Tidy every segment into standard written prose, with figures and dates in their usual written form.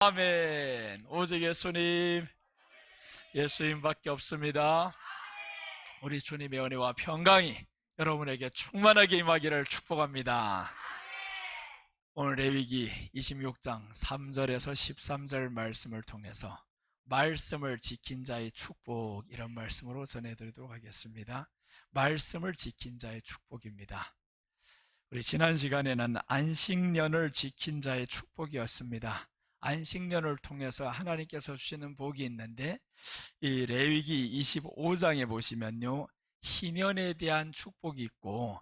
아멘. 오직 예수님밖에 없습니다. 우리 주님의 은혜와 평강이 여러분에게 충만하게 임하기를 축복합니다. 오늘 레위기 26장 3절에서 13절 말씀을 통해서 말씀을 지킨 자의 축복, 이런 말씀으로 전해드리도록 하겠습니다. 말씀을 지킨 자의 축복입니다. 우리 지난 시간에는 안식년을 지킨 자의 축복이었습니다. 안식년을 통해서 하나님께서 주시는 복이 있는데, 이 레위기 25장에 보시면요, 희년에 대한 축복이 있고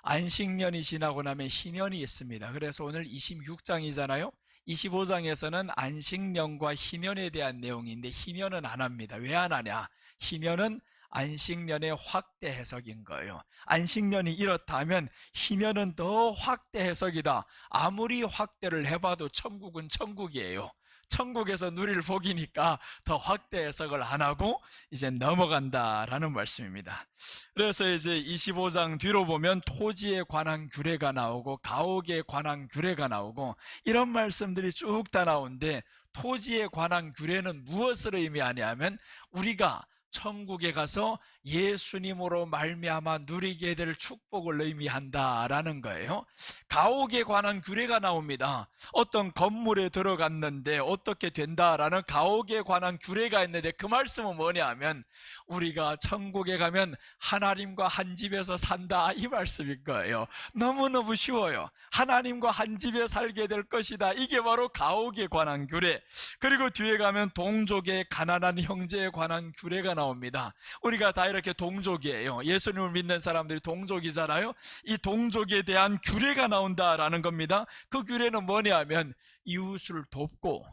안식년이 지나고 나면 희년이 있습니다. 그래서 오늘 26장이잖아요 25장에서는 안식년과 희년에 대한 내용인데 희년은 안 합니다. 왜 안 하냐? 희년은 안식년의 확대 해석인 거예요. 안식년이 이렇다면 희년은 더 확대 해석이다. 아무리 확대를 해봐도 천국은 천국이에요. 천국에서 누릴 복이니까 더 확대 해석을 안 하고 이제 넘어간다라는 말씀입니다. 그래서 이제 25장 뒤로 보면 토지에 관한 규례가 나오고 가옥에 관한 규례가 나오고 이런 말씀들이 쭉 다 나오는데, 토지에 관한 규례는 무엇을 의미하냐면 우리가 천국에 가서 예수님으로 말미암아 누리게 될 축복을 의미한다라는 거예요. 가옥에 관한 규례가 나옵니다. 어떤 건물에 들어갔는데 어떻게 된다라는 가옥에 관한 규례가 있는데, 그 말씀은 뭐냐면 우리가 천국에 가면 하나님과 한 집에서 산다, 이 말씀인 거예요. 너무너무 쉬워요. 하나님과 한 집에 살게 될 것이다. 이게 바로 가옥에 관한 규례. 그리고 뒤에 가면 동족의 가난한 형제에 관한 규례가 나옵니다. 우리가 다 이렇게 동족이에요. 예수님을 믿는 사람들이 동족이잖아요. 이 동족에 대한 규례가 나온다라는 겁니다. 그 규례는 뭐냐면 이웃을 돕고,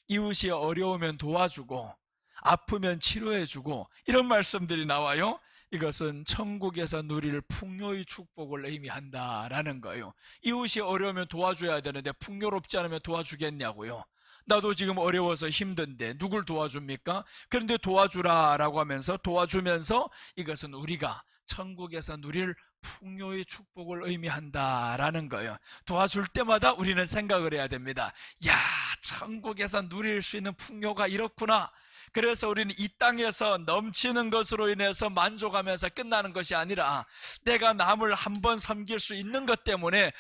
이웃이 어려우면 도와주고, 아프면 치료해주고, 이런 말씀들이 나와요. 이것은 천국에서 누릴 풍요의 축복을 의미한다라는 거예요. 이웃이 어려우면 도와줘야 되는데 풍요롭지 않으면 도와주겠냐고요. 나도 지금 어려워서 힘든데 누굴 도와줍니까? 그런데 도와주라라고 하면서, 도와주면서 이것은 우리가 천국에서 누릴 풍요의 축복을 의미한다라는 거예요. 도와줄 때마다 우리는 생각을 해야 됩니다. 야, 천국에서 누릴 수 있는 풍요가 이렇구나. 그래서 우리는 이 땅에서 넘치는 것으로 인해서 만족하면서 끝나는 것이 아니라, 내가 남을 한번 섬길 수 있는 것 때문에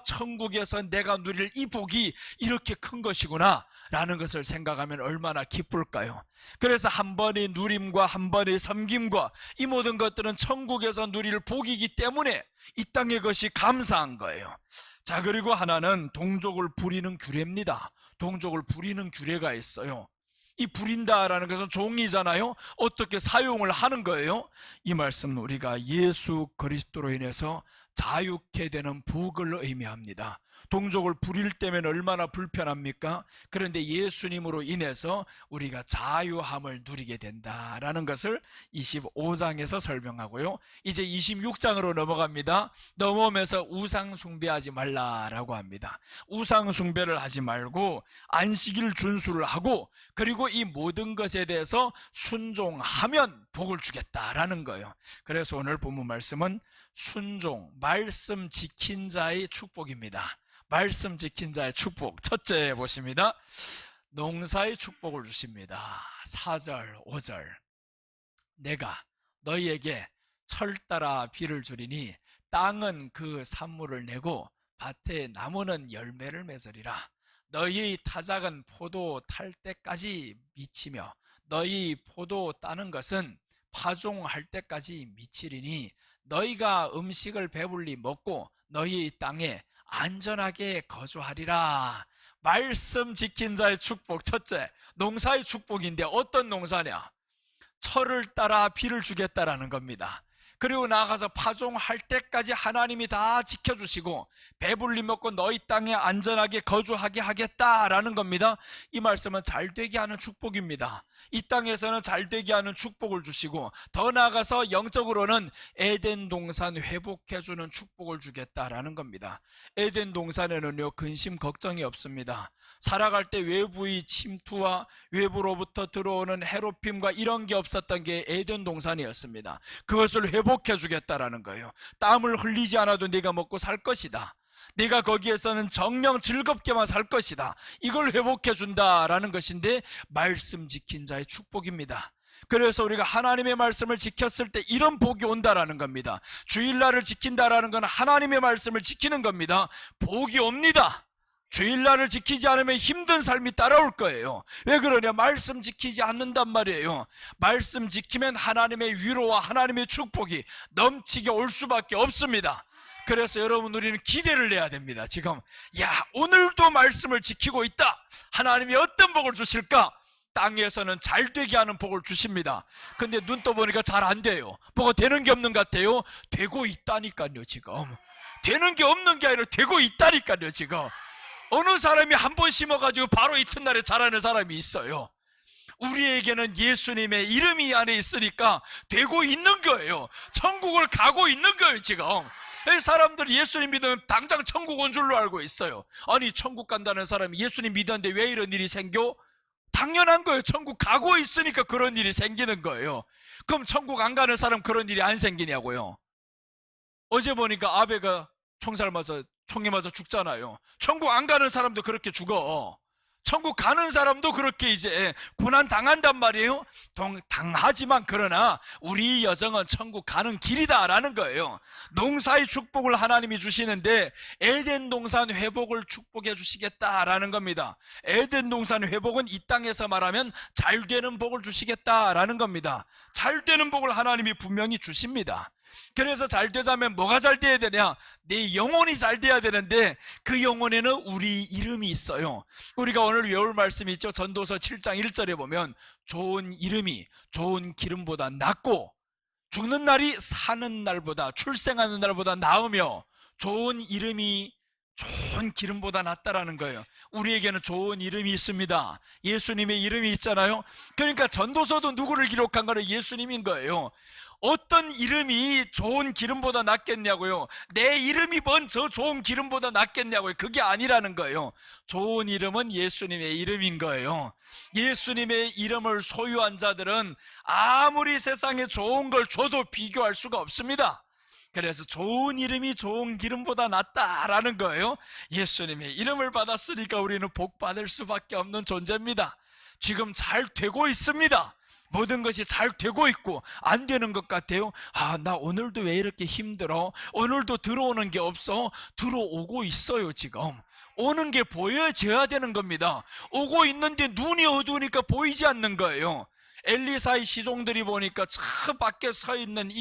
천국에서 내가 누릴 이 복이 이렇게 큰 것이구나 라는 것을 생각하면 얼마나 기쁠까요? 그래서 한 번의 누림과 한 번의 섬김과 이 모든 것들은 천국에서 누릴 복이기 때문에 이 땅의 것이 감사한 거예요. 자, 그리고 하나는 동족을 부리는 규례입니다. 동족을 부리는 규례가 있어요. 이 부린다라는 것은 종이잖아요. 어떻게 사용을 하는 거예요? 이 말씀은 우리가 예수 그리스도로 인해서 자유케 되는 복을 의미합니다. 동족을 부릴 때면 얼마나 불편합니까? 그런데 예수님으로 인해서 우리가 자유함을 누리게 된다라는 것을 25장에서 설명하고요. 이제 26장으로 넘어갑니다. 넘어오면서 우상 숭배하지 말라라고 합니다. 우상 숭배를 하지 말고 안식일 준수를 하고, 그리고 이 모든 것에 대해서 순종하면 복을 주겠다라는 거예요. 그래서 오늘 본문 말씀은 순종, 말씀 지킨 자의 축복입니다. 말씀 지킨 자의 축복. 첫째 보십니다. 농사의 축복을 주십니다. 4절 5절 내가 너희에게 철 따라 비를 주리니 땅은 그 산물을 내고 밭의 나무는 열매를 맺으리라. 너희 타작은 포도 탈 때까지 미치며 너희 포도 따는 것은 파종할 때까지 미치리니 너희가 음식을 배불리 먹고 너희 땅에 안전하게 거주하리라. 말씀 지킨 자의 축복. 첫째, 농사의 축복인데 어떤 농사냐? 철을 따라 비를 주겠다라는 겁니다. 그리고 나아가서 파종할 때까지 하나님이 다 지켜주시고 배불리 먹고 너희 땅에 안전하게 거주하게 하겠다라는 겁니다. 이 말씀은 잘되게 하는 축복입니다. 이 땅에서는 잘되게 하는 축복을 주시고, 더 나아가서 영적으로는 에덴 동산 회복해주는 축복을 주겠다라는 겁니다. 에덴 동산에는요, 근심 걱정이 없습니다. 살아갈 때 외부의 침투와 외부로부터 들어오는 해롭힘과 이런 게 없었던 게 에덴 동산이었습니다. 그것을 회복해 주겠다라는 거예요. 땀을 흘리지 않아도 네가 먹고 살 것이다. 내가 거기에서는 정령 즐겁게만 살 것이다. 이걸 회복해 준다라는 것인데 말씀 지킨 자의 축복입니다. 그래서 우리가 하나님의 말씀을 지켰을 때 이런 복이 온다라는 겁니다. 주일날을 지킨다라는 건 하나님의 말씀을 지키는 겁니다. 복이 옵니다. 주일날을 지키지 않으면 힘든 삶이 따라올 거예요. 왜 그러냐? 말씀 지키지 않는단 말이에요. 말씀 지키면 하나님의 위로와 하나님의 축복이 넘치게 올 수밖에 없습니다. 그래서 여러분, 우리는 기대를 내야 됩니다. 지금 오늘도 말씀을 지키고 있다. 하나님이 어떤 복을 주실까? 땅에서는 잘 되게 하는 복을 주십니다. 근데 눈 떠보니까 잘 안 돼요. 뭐가 되는 게 없는 것 같아요. 되고 있다니까요. 지금 되는 게 없는 게 아니라 되고 있다니까요. 지금 어느 사람이 한 번 심어가지고 바로 이튿날에 자라는 사람이 있어요. 우리에게는 예수님의 이름이 안에 있으니까 되고 있는 거예요. 천국을 가고 있는 거예요. 지금 사람들이 예수님 믿으면 당장 천국 온 줄로 알고 있어요. 아니, 천국 간다는 사람이 예수님 믿었는데 왜 이런 일이 생겨? 당연한 거예요. 천국 가고 있으니까 그런 일이 생기는 거예요. 그럼 천국 안 가는 사람 그런 일이 안 생기냐고요? 어제 보니까 아베가 총에 맞아 죽잖아요. 천국 안 가는 사람도 그렇게 죽어. 천국 가는 사람도 그렇게 이제 고난 당한단 말이에요. 당하지만 그러나 우리 여정은 천국 가는 길이다라는 거예요. 농사의 축복을 하나님이 주시는데 에덴 동산 회복을 축복해 주시겠다라는 겁니다. 에덴 동산 회복은 이 땅에서 말하면 잘 되는 복을 주시겠다라는 겁니다. 잘 되는 복을 하나님이 분명히 주십니다. 그래서 잘 되자면 뭐가 잘 돼야 되냐? 내 영혼이 잘 돼야 되는데 그 영혼에는 우리 이름이 있어요. 우리가 오늘 외울 말씀이 있죠. 전도서 7장 1절에 보면 좋은 이름이 좋은 기름보다 낫고 죽는 날이 사는 날보다, 출생하는 날보다 나으며 좋은 이름이 좋은 기름보다 낫다라는 거예요. 우리에게는 좋은 이름이 있습니다. 예수님의 이름이 있잖아요. 그러니까 전도서도 누구를 기록한 거는 예수님인 거예요. 어떤 이름이 좋은 기름보다 낫겠냐고요? 내 이름이 먼저 좋은 기름보다 낫겠냐고요? 그게 아니라는 거예요. 좋은 이름은 예수님의 이름인 거예요. 예수님의 이름을 소유한 자들은 아무리 세상에 좋은 걸 줘도 비교할 수가 없습니다. 그래서 좋은 이름이 좋은 기름보다 낫다라는 거예요. 예수님의 이름을 받았으니까 우리는 복 받을 수밖에 없는 존재입니다. 지금 잘 되고 있습니다. 모든 것이 잘 되고 있고 안 되는 것 같아요. 나 오늘도 왜 이렇게 힘들어? 오늘도 들어오는 게 없어? 들어오고 있어요. 지금 오는 게 보여져야 되는 겁니다. 오고 있는데 눈이 어두우니까 보이지 않는 거예요. 엘리사의 시종들이 보니까 저 밖에 서 있는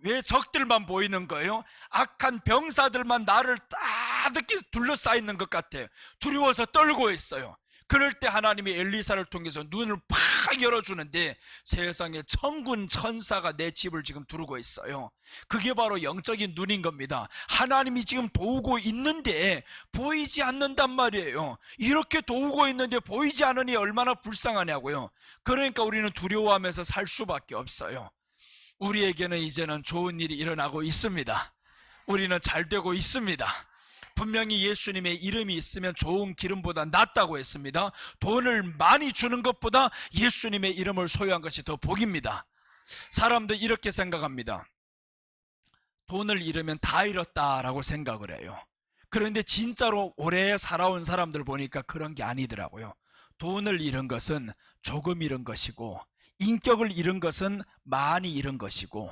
왜 적들만 보이는 거예요? 악한 병사들만 나를 따뜻히 둘러싸여 있는 것 같아요. 두려워서 떨고 있어요. 그럴 때 하나님이 엘리사를 통해서 눈을 팍 열어주는데 세상에 천군 천사가 내 집을 지금 두르고 있어요. 그게 바로 영적인 눈인 겁니다. 하나님이 지금 도우고 있는데 보이지 않는단 말이에요. 이렇게 도우고 있는데 보이지 않으니 얼마나 불쌍하냐고요. 그러니까 우리는 두려워하면서 살 수밖에 없어요. 우리에게는 이제는 좋은 일이 일어나고 있습니다. 우리는 잘 되고 있습니다. 분명히 예수님의 이름이 있으면 좋은 기름보다 낫다고 했습니다. 돈을 많이 주는 것보다 예수님의 이름을 소유한 것이 더 복입니다. 사람들 이렇게 생각합니다. 돈을 잃으면 다 잃었다라고 생각을 해요. 그런데 진짜로 오래 살아온 사람들 보니까 그런 게 아니더라고요. 돈을 잃은 것은 조금 잃은 것이고, 인격을 잃은 것은 많이 잃은 것이고,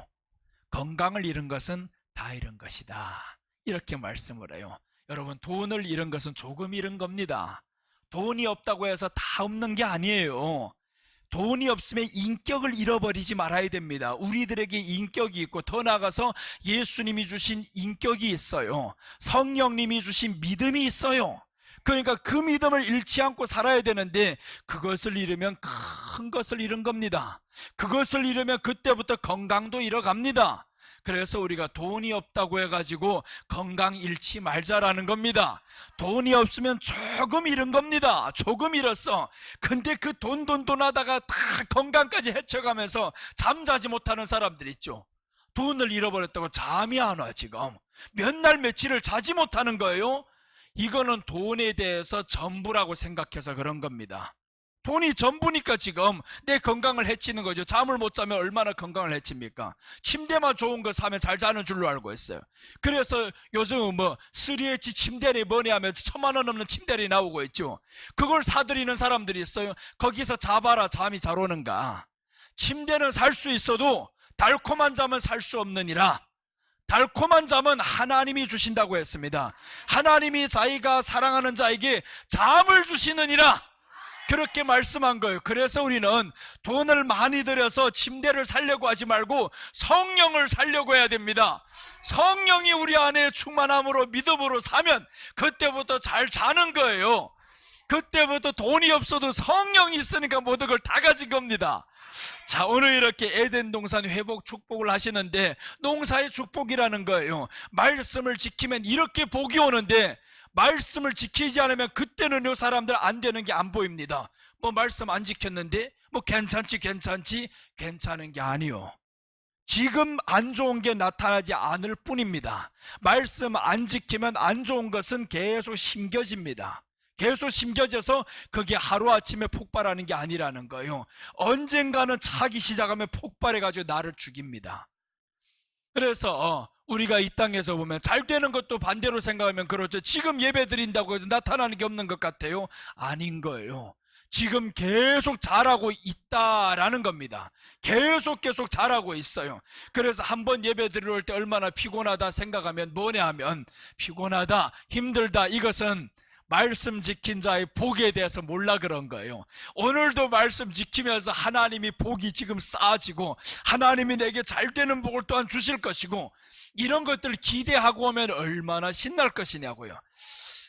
건강을 잃은 것은 다 잃은 것이다, 이렇게 말씀을 해요. 여러분, 돈을 잃은 것은 조금 잃은 겁니다. 돈이 없다고 해서 다 없는 게 아니에요. 돈이 없으면 인격을 잃어버리지 말아야 됩니다. 우리들에게 인격이 있고, 더 나아가서 예수님이 주신 인격이 있어요. 성령님이 주신 믿음이 있어요. 그러니까 그 믿음을 잃지 않고 살아야 되는데 그것을 잃으면 큰 것을 잃은 겁니다. 그것을 잃으면 그때부터 건강도 잃어갑니다. 그래서 우리가 돈이 없다고 해가지고 건강 잃지 말자라는 겁니다. 돈이 없으면 조금 잃은 겁니다. 조금 잃었어. 근데 그 돈 하다가 다 건강까지 해쳐가면서 잠자지 못하는 사람들 있죠. 돈을 잃어버렸다고 잠이 안 와. 지금 몇 날 며칠을 자지 못하는 거예요. 이거는 돈에 대해서 전부라고 생각해서 그런 겁니다. 돈이 전부니까 지금 내 건강을 해치는 거죠. 잠을 못 자면 얼마나 건강을 해칩니까? 침대만 좋은 거 사면 잘 자는 줄로 알고 있어요. 그래서 요즘 3H 침대리 뭐니 하면서 1,000만 원 넘는 침대리 나오고 있죠. 그걸 사들이는 사람들이 있어요. 거기서 자봐라 잠이 잘 오는가. 침대는 살 수 있어도 달콤한 잠은 살 수 없느니라. 달콤한 잠은 하나님이 주신다고 했습니다. 하나님이 자기가 사랑하는 자에게 잠을 주시느니라, 그렇게 말씀한 거예요. 그래서 우리는 돈을 많이 들여서 침대를 살려고 하지 말고 성령을 살려고 해야 됩니다. 성령이 우리 안에 충만함으로 믿음으로 사면 그때부터 잘 자는 거예요. 그때부터 돈이 없어도 성령이 있으니까 모든 걸 다 가진 겁니다. 자, 오늘 이렇게 에덴 동산 회복 축복을 하시는데, 농사의 축복이라는 거예요. 말씀을 지키면 이렇게 복이 오는데, 말씀을 지키지 않으면 그때는요, 사람들 안 되는 게 안 보입니다. 말씀 안 지켰는데 괜찮은 게 아니요, 지금 안 좋은 게 나타나지 않을 뿐입니다. 말씀 안 지키면 안 좋은 것은 계속 심겨집니다. 계속 심겨져서 그게 하루아침에 폭발하는 게 아니라는 거예요. 언젠가는 차기 시작하면 폭발해가지고 나를 죽입니다. 그래서 우리가 이 땅에서 보면 잘 되는 것도 반대로 생각하면 그렇죠. 지금 예배 드린다고 해서 나타나는 게 없는 것 같아요. 아닌 거예요. 지금 계속 잘하고 있다라는 겁니다. 계속 잘하고 있어요. 그래서 한번 예배 드리러 올 때 얼마나 피곤하다 생각하면 뭐냐 하면, 피곤하다, 힘들다, 이것은 말씀 지킨 자의 복에 대해서 몰라 그런 거예요. 오늘도 말씀 지키면서 하나님이 복이 지금 쌓아지고 하나님이 내게 잘 되는 복을 또한 주실 것이고, 이런 것들을 기대하고 오면 얼마나 신날 것이냐고요.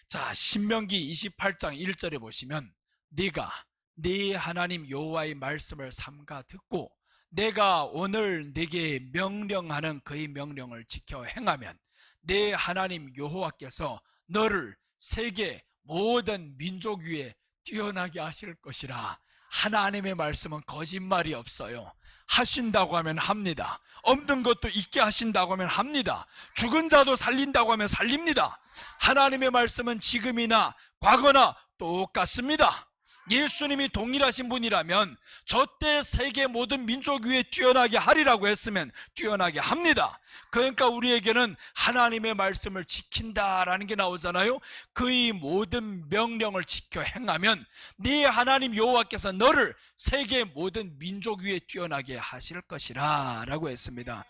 자, 신명기 28장 1절에 보시면, 네가 네 하나님 여호와의 말씀을 삼가 듣고 내가 오늘 네게 명령하는 그의 명령을 지켜 행하면 네 하나님 여호와께서 너를 세계 모든 민족 위에 뛰어나게 하실 것이라. 하나님의 말씀은 거짓말이 없어요. 하신다고 하면 합니다. 없는 것도 있게 하신다고 하면 합니다. 죽은 자도 살린다고 하면 살립니다. 하나님의 말씀은 지금이나 과거나 똑같습니다. 예수님이 동일하신 분이라면 저때 세계 모든 민족 위에 뛰어나게 하리라고 했으면 뛰어나게 합니다. 그러니까 우리에게는 하나님의 말씀을 지킨다라는 게 나오잖아요. 그의 모든 명령을 지켜 행하면 네 하나님 여호와께서 너를 세계 모든 민족 위에 뛰어나게 하실 것이라 라고 했습니다.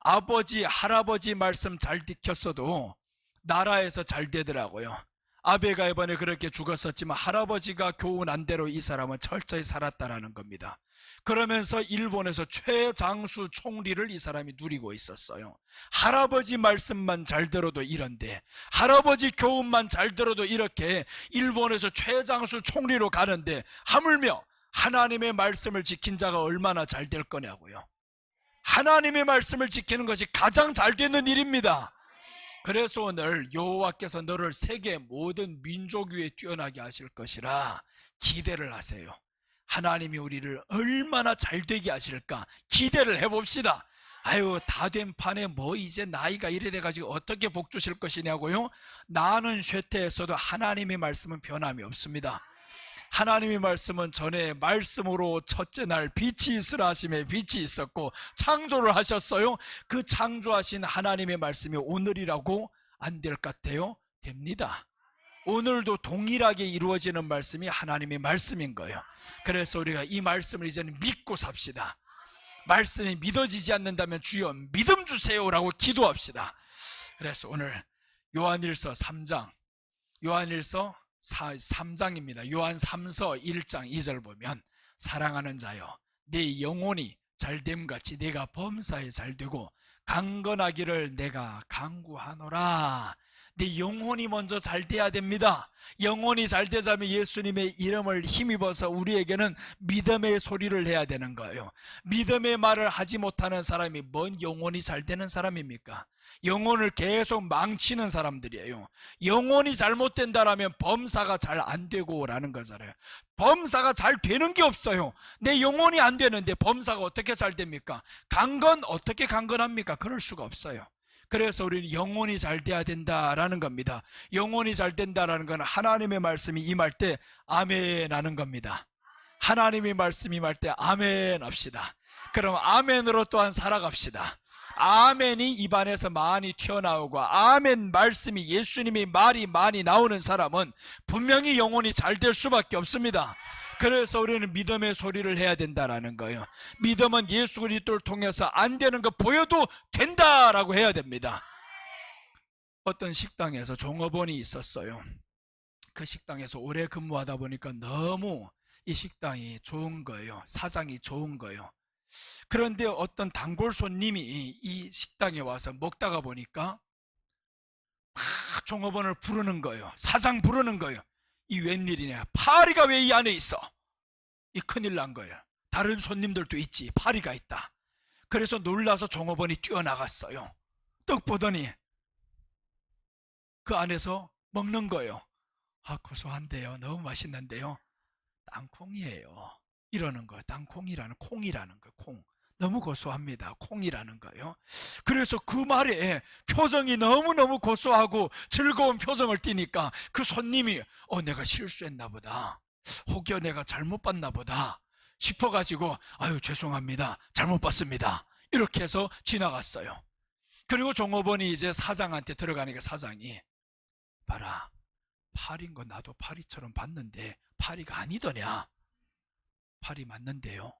아버지 할아버지 말씀 잘 지켰어도 나라에서 잘 되더라고요. 아베가 이번에 그렇게 죽었었지만 할아버지가 교훈한 대로 이 사람은 철저히 살았다라는 겁니다. 그러면서 일본에서 최장수 총리를 이 사람이 누리고 있었어요. 할아버지 말씀만 잘 들어도 이런데, 할아버지 교훈만 잘 들어도 이렇게 일본에서 최장수 총리로 가는데, 하물며 하나님의 말씀을 지킨 자가 얼마나 잘 될 거냐고요. 하나님의 말씀을 지키는 것이 가장 잘 되는 일입니다. 그래서 오늘 여호와께서 너를 세계 모든 민족 위에 뛰어나게 하실 것이라 기대를 하세요. 하나님이 우리를 얼마나 잘 되게 하실까 기대를 해봅시다. 아유, 다 된 판에 이제 나이가 이래 돼가지고 어떻게 복 주실 것이냐고요? 나는 쇠퇴했어도 하나님의 말씀은 변함이 없습니다. 하나님의 말씀은 전에 말씀으로 첫째 날 빛이 있으라 하심에 빛이 있었고 창조를 하셨어요. 그 창조하신 하나님의 말씀이 오늘이라고 안 될 것 같아요? 됩니다. 오늘도 동일하게 이루어지는 말씀이 하나님의 말씀인 거예요. 그래서 우리가 이 말씀을 이제는 믿고 삽시다. 말씀이 믿어지지 않는다면 주여 믿음 주세요라고 기도합시다. 그래서 오늘 요한일서 3장, 요한일서 3장입니다. 요한 3서 1장 2절 보면, 사랑하는 자여 내 영혼이 잘됨같이 내가 범사에 잘되고 강건하기를 내가 간구하노라. 내 영혼이 먼저 잘 돼야 됩니다. 영혼이 잘 되자면 예수님의 이름을 힘입어서 우리에게는 믿음의 소리를 해야 되는 거예요. 믿음의 말을 하지 못하는 사람이 뭔 영혼이 잘 되는 사람입니까? 영혼을 계속 망치는 사람들이에요. 영혼이 잘못된다라면 범사가 잘 안 되고 라는 거잖아요. 범사가 잘 되는 게 없어요. 내 영혼이 안 되는데 범사가 어떻게 잘 됩니까? 강건 어떻게 강건합니까? 그럴 수가 없어요. 그래서 우리는 영혼이 잘 돼야 된다라는 겁니다. 영혼이 잘 된다라는 건 하나님의 말씀이 임할 때 아멘 하는 겁니다. 하나님의 말씀이 임할 때 아멘 합시다. 그럼 아멘으로 또한 살아갑시다. 아멘이 입안에서 많이 튀어나오고 아멘 말씀이 예수님의 말이 많이 나오는 사람은 분명히 영혼이 잘 될 수밖에 없습니다. 그래서 우리는 믿음의 소리를 해야 된다라는 거예요. 믿음은 예수 그리스도를 통해서 안 되는 거 보여도 된다라고 해야 됩니다. 어떤 식당에서 종업원이 있었어요. 그 식당에서 오래 근무하다 보니까 너무 이 식당이 좋은 거예요. 사장이 좋은 거예요. 그런데 어떤 단골 손님이 이 식당에 와서 먹다가 보니까 막 종업원을 부르는 거예요. 사장 부르는 거예요. 이 웬일이냐, 파리가 왜 이 안에 있어? 이 큰일 난 거예요. 다른 손님들도 있지, 파리가 있다. 그래서 놀라서 종업원이 뛰어나갔어요. 떡 보더니 그 안에서 먹는 거예요. 아, 고소한데요, 너무 맛있는데요, 땅콩이에요 이러는 거예요. 땅콩이라는, 콩이라는 거예요. 콩. 너무 고소합니다. 콩이라는 거예요. 그래서 그 말에 표정이 너무너무 고소하고 즐거운 표정을 띠니까 그 손님이 내가 실수했나 보다, 혹여 내가 잘못 봤나 보다 싶어가지고 아유 죄송합니다, 잘못 봤습니다 이렇게 해서 지나갔어요. 그리고 종업원이 이제 사장한테 들어가니까 사장이 봐라, 파리인 거 나도 파리처럼 봤는데 파리가 아니더냐. 파리 맞는데요.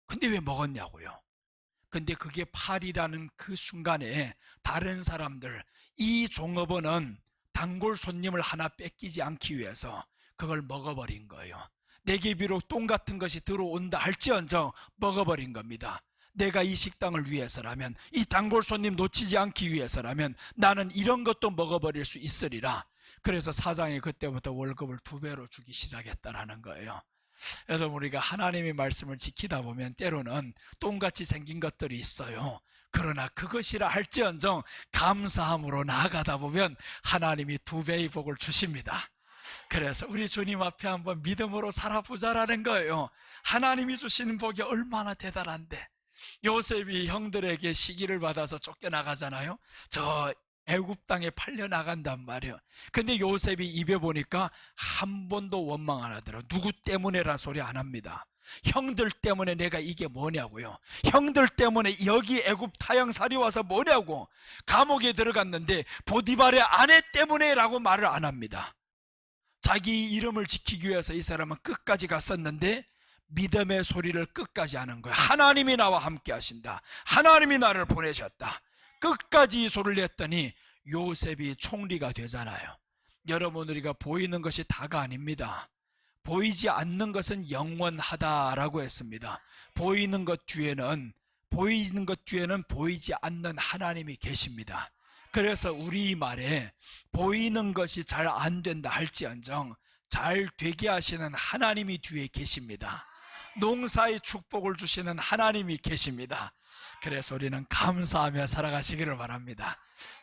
근데 왜 먹었냐고요. 근데 그게 파리라는 그 순간에 다른 사람들, 이 종업원은 단골 손님을 하나 뺏기지 않기 위해서 그걸 먹어버린 거예요. 내게 비록 똥 같은 것이 들어온다 할지언정 먹어버린 겁니다. 내가 이 식당을 위해서라면, 이 단골 손님 놓치지 않기 위해서라면 나는 이런 것도 먹어버릴 수 있으리라. 그래서 사장이 그때부터 월급을 2배로 주기 시작했다라는 거예요. 여러분, 우리가 하나님의 말씀을 지키다 보면 때로는 똥같이 생긴 것들이 있어요. 그러나 그것이라 할지언정 감사함으로 나아가다 보면 하나님이 2배의 복을 주십니다. 그래서 우리 주님 앞에 한번 믿음으로 살아보자라는 거예요. 하나님이 주시는 복이 얼마나 대단한데. 요셉이 형들에게 시기를 받아서 쫓겨나가잖아요. 저 애굽 땅에 팔려 나간단 말이에요. 근데 요셉이 입에 보니까 한 번도 원망 안 하더라고요. 누구 때문에란 소리 안 합니다. 형들 때문에 내가 이게 뭐냐고요. 형들 때문에 여기 애굽 타향살이 와서 뭐냐고. 감옥에 들어갔는데 보디발의 아내 때문에 라고 말을 안 합니다. 자기 이름을 지키기 위해서 이 사람은 끝까지 갔었는데 믿음의 소리를 끝까지 하는 거예요. 하나님이 나와 함께 하신다, 하나님이 나를 보내셨다, 끝까지 이 소리를 했더니 요셉이 총리가 되잖아요. 여러분, 우리가 보이는 것이 다가 아닙니다. 보이지 않는 것은 영원하다라고 했습니다. 보이는 것 뒤에는 보이지 않는 하나님이 계십니다. 그래서 우리 말에 보이는 것이 잘 안 된다 할지언정 잘 되게 하시는 하나님이 뒤에 계십니다. 농사의 축복을 주시는 하나님이 계십니다. 그래서 우리는 감사하며 살아가시기를 바랍니다.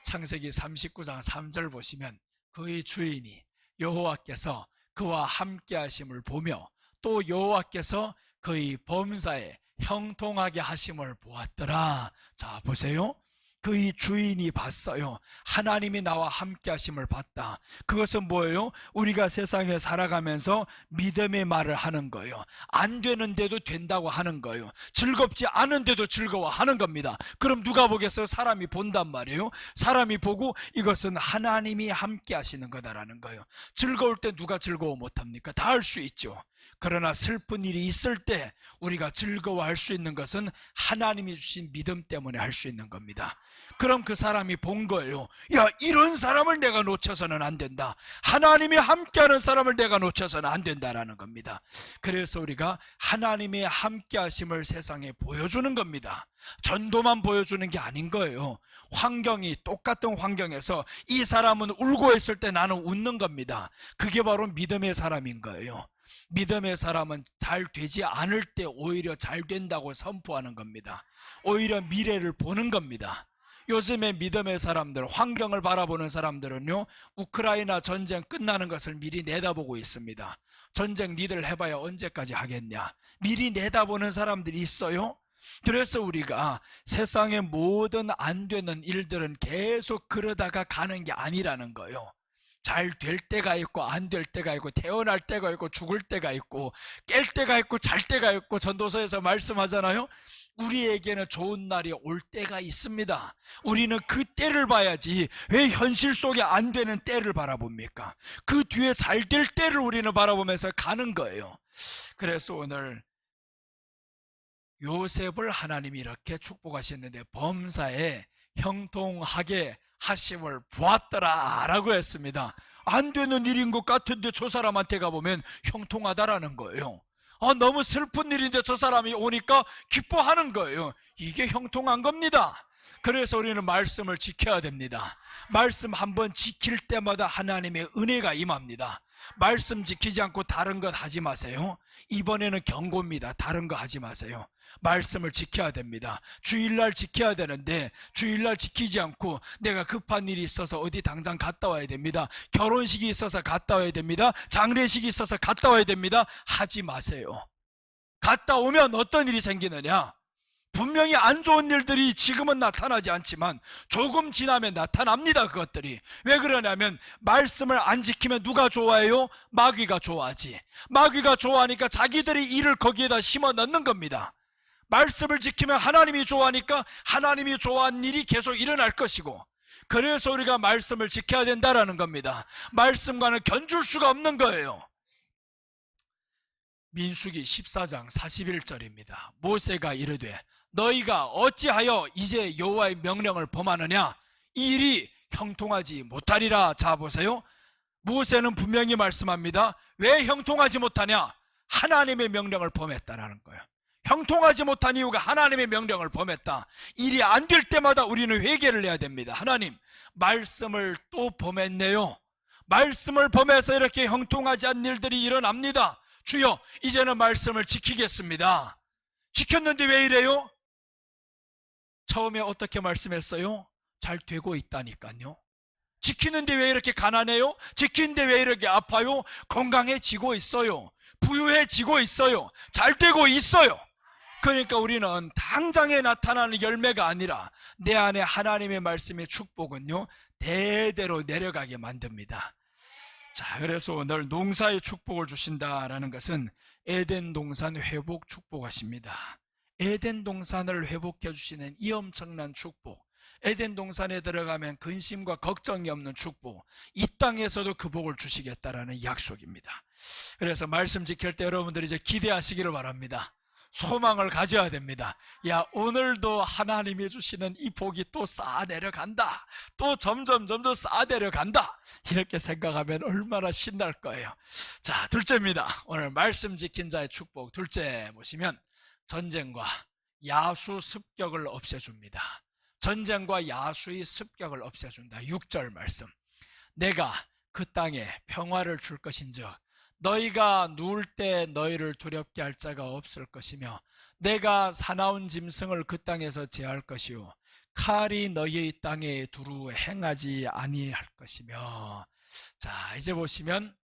창세기 39장 3절 보시면 그의 주인이 여호와께서 그와 함께 하심을 보며 또 여호와께서 그의 범사에 형통하게 하심을 보았더라. 자, 보세요. 그의 주인이 봤어요. 하나님이 나와 함께 하심을 봤다. 그것은 뭐예요? 우리가 세상에 살아가면서 믿음의 말을 하는 거예요. 안 되는데도 된다고 하는 거예요. 즐겁지 않은데도 즐거워하는 겁니다. 그럼 누가 보겠어요? 사람이 본단 말이에요. 사람이 보고 이것은 하나님이 함께 하시는 거다라는 거예요. 즐거울 때 누가 즐거워 못합니까? 다 할 수 있죠. 그러나 슬픈 일이 있을 때 우리가 즐거워할 수 있는 것은 하나님이 주신 믿음 때문에 할 수 있는 겁니다. 그럼 그 사람이 본 거예요. 야, 이런 사람을 내가 놓쳐서는 안 된다. 하나님이 함께하는 사람을 내가 놓쳐서는 안 된다라는 겁니다. 그래서 우리가 하나님의 함께하심을 세상에 보여주는 겁니다. 전도만 보여주는 게 아닌 거예요. 환경이 똑같은 환경에서 이 사람은 울고 있을 때 나는 웃는 겁니다. 그게 바로 믿음의 사람인 거예요. 믿음의 사람은 잘 되지 않을 때 오히려 잘 된다고 선포하는 겁니다. 오히려 미래를 보는 겁니다. 요즘에 믿음의 사람들, 환경을 바라보는 사람들은요, 우크라이나 전쟁 끝나는 것을 미리 내다보고 있습니다. 전쟁 니들 해봐야 언제까지 하겠냐, 미리 내다보는 사람들이 있어요. 그래서 우리가 세상의 모든 안 되는 일들은 계속 그러다가 가는 게 아니라는 거예요. 잘 될 때가 있고 안 될 때가 있고 태어날 때가 있고 죽을 때가 있고 깰 때가 있고 잘 때가 있고 전도서에서 말씀하잖아요. 우리에게는 좋은 날이 올 때가 있습니다. 우리는 그 때를 봐야지 왜 현실 속에 안 되는 때를 바라봅니까? 그 뒤에 잘 될 때를 우리는 바라보면서 가는 거예요. 그래서 오늘 요셉을 하나님이 이렇게 축복하셨는데 범사에 형통하게 하심을 보았더라 라고 했습니다. 안 되는 일인 것 같은데 저 사람한테 가보면 형통하다라는 거예요. 너무 슬픈 일인데 저 사람이 오니까 기뻐하는 거예요. 이게 형통한 겁니다. 그래서 우리는 말씀을 지켜야 됩니다. 말씀 한번 지킬 때마다 하나님의 은혜가 임합니다. 말씀 지키지 않고 다른 것 하지 마세요. 이번에는 경고입니다. 다른 거 하지 마세요. 말씀을 지켜야 됩니다. 주일날 지켜야 되는데 주일날 지키지 않고 내가 급한 일이 있어서 어디 당장 갔다 와야 됩니다. 결혼식이 있어서 갔다 와야 됩니다. 장례식이 있어서 갔다 와야 됩니다. 하지 마세요. 갔다 오면 어떤 일이 생기느냐? 분명히 안 좋은 일들이 지금은 나타나지 않지만 조금 지나면 나타납니다. 그것들이 왜 그러냐면 말씀을 안 지키면 누가 좋아해요? 마귀가 좋아하지. 마귀가 좋아하니까 자기들이 일을 거기에다 심어 넣는 겁니다. 말씀을 지키면 하나님이 좋아하니까 하나님이 좋아하는 일이 계속 일어날 것이고, 그래서 우리가 말씀을 지켜야 된다라는 겁니다. 말씀과는 견줄 수가 없는 거예요. 민수기 14장 41절입니다. 모세가 이르되 너희가 어찌하여 이제 여호와의 명령을 범하느냐? 이 일이 형통하지 못하리라. 자 보세요. 모세는 분명히 말씀합니다. 왜 형통하지 못하냐? 하나님의 명령을 범했다라는 거예요. 형통하지 못한 이유가 하나님의 명령을 범했다. 일이 안 될 때마다 우리는 회개를 해야 됩니다. 하나님, 말씀을 또 범했네요. 말씀을 범해서 이렇게 형통하지 않은 일들이 일어납니다. 주여, 이제는 말씀을 지키겠습니다. 지켰는데 왜 이래요? 처음에 어떻게 말씀했어요? 잘 되고 있다니까요. 지키는데 왜 이렇게 가난해요? 지키는데 왜 이렇게 아파요? 건강해지고 있어요. 부유해지고 있어요. 잘 되고 있어요. 그러니까 우리는 당장에 나타나는 열매가 아니라 내 안에 하나님의 말씀의 축복은요, 대대로 내려가게 만듭니다. 자, 그래서 오늘 농사의 축복을 주신다라는 것은 에덴 동산 회복 축복하십니다. 에덴 동산을 회복해 주시는 이 엄청난 축복, 에덴 동산에 들어가면 근심과 걱정이 없는 축복, 이 땅에서도 그 복을 주시겠다라는 약속입니다. 그래서 말씀 지킬 때 여러분들이 이제 기대하시기를 바랍니다. 소망을 가져야 됩니다. 야, 오늘도 하나님이 주시는 이 복이 또 쌓아 내려간다. 또 점점 쌓아 내려간다. 이렇게 생각하면 얼마나 신날 거예요. 자, 둘째입니다. 오늘 말씀 지킨 자의 축복. 둘째 보시면 전쟁과 야수 습격을 없애줍니다. 전쟁과 야수의 습격을 없애준다. 6절 말씀. 내가 그 땅에 평화를 줄 것인즉 너희가 누울 때 너희를 두렵게 할 자가 없을 것이며 내가 사나운 짐승을 그 땅에서 제할 것이요 칼이 너희의 땅에 두루 행하지 아니할 것이며. 자, 이제 보시면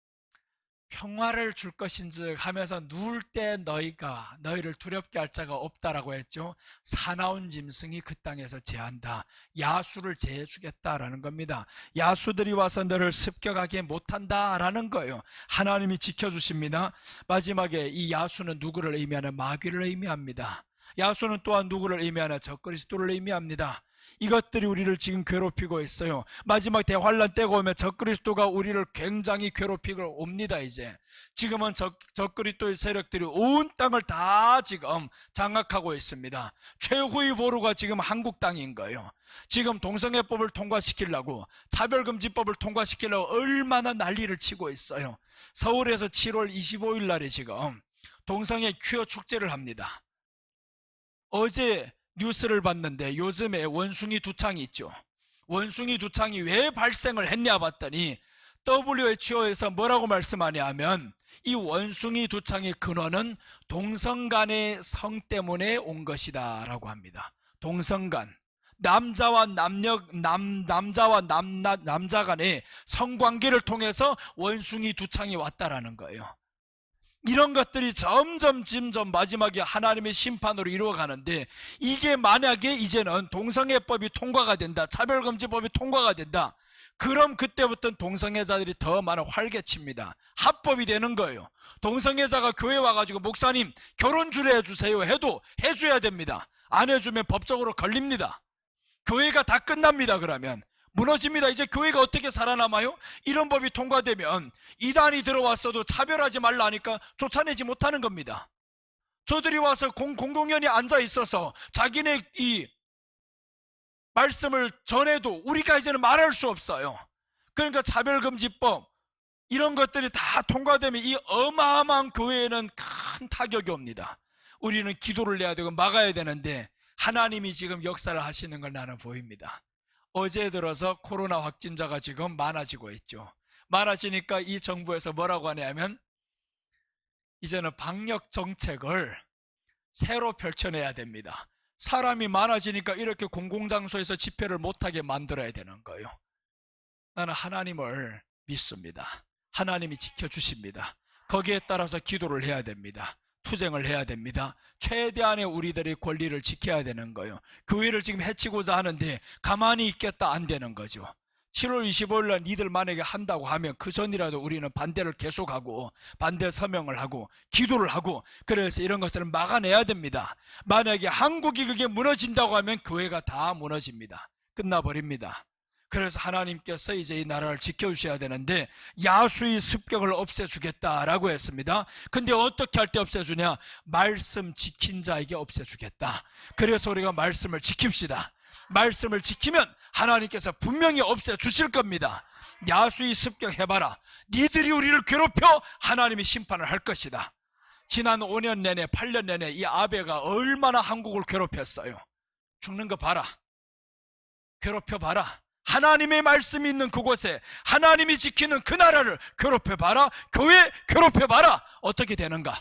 평화를 줄 것인즉 하면서 누울 때 너희를 두렵게 할 자가 없다라고 했죠. 사나운 짐승이 그 땅에서 제한다. 야수를 제해주겠다라는 겁니다. 야수들이 와서 너를 습격하게 못한다라는 거예요. 하나님이 지켜주십니다. 마지막에 이 야수는 누구를 의미하는? 마귀를 의미합니다. 야수는 또한 누구를 의미하나? 적그리스도를 의미합니다. 이것들이 우리를 지금 괴롭히고 있어요. 마지막 대환란 때가 오면 적그리스도가 우리를 굉장히 괴롭히고 옵니다. 이제 지금은 적그리스도의 세력들이 온 땅을 다 지금 장악하고 있습니다. 최후의 보루가 지금 한국 땅인 거예요. 지금 동성애법을 통과시키려고, 차별금지법을 통과시키려고 얼마나 난리를 치고 있어요. 서울에서 7월 25일 날에 지금 동성애 퀴어 축제를 합니다. 어제 뉴스를 봤는데 요즘에 원숭이 두창이 있죠. 원숭이 두창이 왜 발생을 했냐 봤더니 WHO에서 뭐라고 말씀하냐 하면 이 원숭이 두창의 근원은 동성간의 성 때문에 온 것이다 라고 합니다. 동성간, 남자와 남자 간의 성관계를 통해서 원숭이 두창이 왔다라는 거예요. 이런 것들이 점점 마지막에 하나님의 심판으로 이루어가는데, 이게 만약에 이제는 동성애법이 통과가 된다, 차별금지법이 통과가 된다, 그럼 그때부터는 동성애자들이 더 많은 활개칩니다. 합법이 되는 거예요. 동성애자가 교회 와가지고 목사님 결혼 주례해 주세요 해도 해줘야 됩니다. 안 해주면 법적으로 걸립니다. 교회가 다 끝납니다. 그러면 무너집니다. 이제 교회가 어떻게 살아남아요? 이런 법이 통과되면 이단이 들어왔어도 차별하지 말라 하니까 쫓아내지 못하는 겁니다. 저들이 와서 공공연히 앉아 있어서 자기네 이 말씀을 전해도 우리가 이제는 말할 수 없어요. 그러니까 차별금지법 이런 것들이 다 통과되면 이 어마어마한 교회에는 큰 타격이 옵니다. 우리는 기도를 해야 되고 막아야 되는데 하나님이 지금 역사를 하시는 걸 나는 보입니다. 어제 들어서 코로나 확진자가 지금 많아지고 있죠. 많아지니까 이 정부에서 뭐라고 하냐면 이제는 방역 정책을 새로 펼쳐내야 됩니다. 사람이 많아지니까 이렇게 공공장소에서 집회를 못하게 만들어야 되는 거예요. 나는 하나님을 믿습니다. 하나님이 지켜주십니다. 거기에 따라서 기도를 해야 됩니다. 투쟁을 해야 됩니다. 최대한의 우리들의 권리를 지켜야 되는 거예요. 교회를 지금 해치고자 하는데 가만히 있겠다 안 되는 거죠. 7월 25일 날 니들 만약에 한다고 하면 그 전이라도 우리는 반대를 계속하고 반대 서명을 하고 기도를 하고 그래서 이런 것들을 막아내야 됩니다. 만약에 한국이 그게 무너진다고 하면 교회가 다 무너집니다. 끝나버립니다. 그래서 하나님께서 이제 이 나라를 지켜주셔야 되는데 야수의 습격을 없애주겠다라고 했습니다. 근데 어떻게 할 때 없애주냐? 말씀 지킨 자에게 없애주겠다. 그래서 우리가 말씀을 지킵시다. 말씀을 지키면 하나님께서 분명히 없애주실 겁니다. 야수의 습격해봐라. 니들이 우리를 괴롭혀 하나님이 심판을 할 것이다. 지난 5년 내내 8년 내내 이 아베가 얼마나 한국을 괴롭혔어요. 죽는 거 봐라. 괴롭혀봐라. 하나님의 말씀이 있는 그곳에 하나님이 지키는 그 나라를 괴롭혀봐라. 교회 괴롭혀봐라. 어떻게 되는가?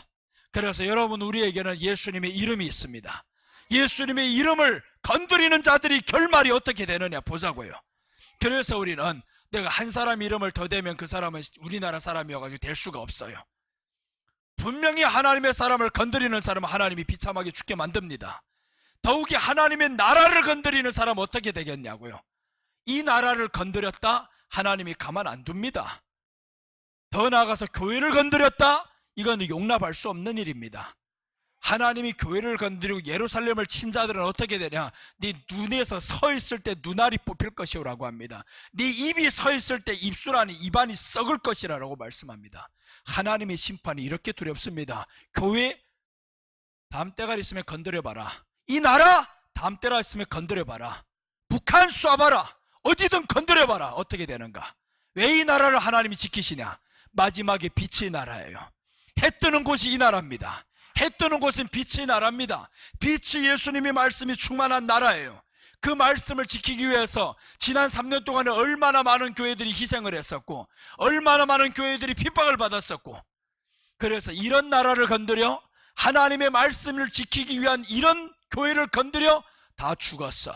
그래서 여러분 우리에게는 예수님의 이름이 있습니다. 예수님의 이름을 건드리는 자들이 결말이 어떻게 되느냐 보자고요. 그래서 우리는 내가 한 사람 이름을 더 대면 그 사람은 우리나라 사람이어가지고 될 수가 없어요. 분명히 하나님의 사람을 건드리는 사람은 하나님이 비참하게 죽게 만듭니다. 더욱이 하나님의 나라를 건드리는 사람은 어떻게 되겠냐고요. 이 나라를 건드렸다? 하나님이 가만 안 둡니다. 더 나아가서 교회를 건드렸다? 이건 용납할 수 없는 일입니다. 하나님이 교회를 건드리고 예루살렘을 친 자들은 어떻게 되냐? 네 눈에서 서 있을 때 눈알이 뽑힐 것이라고 합니다. 네 입이 서 있을 때 입술 안에 입안이 썩을 것이라고 말씀합니다. 하나님의 심판이 이렇게 두렵습니다. 교회 다음 때가 있으면 건드려봐라. 이 나라 다음 때가 있으면 건드려봐라. 북한 쏴봐라. 어디든 건드려봐라. 어떻게 되는가? 왜 이 나라를 하나님이 지키시냐? 마지막에 빛의 나라예요. 해 뜨는 곳이 이 나라입니다. 해 뜨는 곳은 빛의 나라입니다. 빛이 예수님의 말씀이 충만한 나라예요. 그 말씀을 지키기 위해서 지난 3년 동안에 얼마나 많은 교회들이 희생을 했었고 얼마나 많은 교회들이 핍박을 받았었고 그래서 이런 나라를 건드려 하나님의 말씀을 지키기 위한 이런 교회를 건드려 다 죽었어.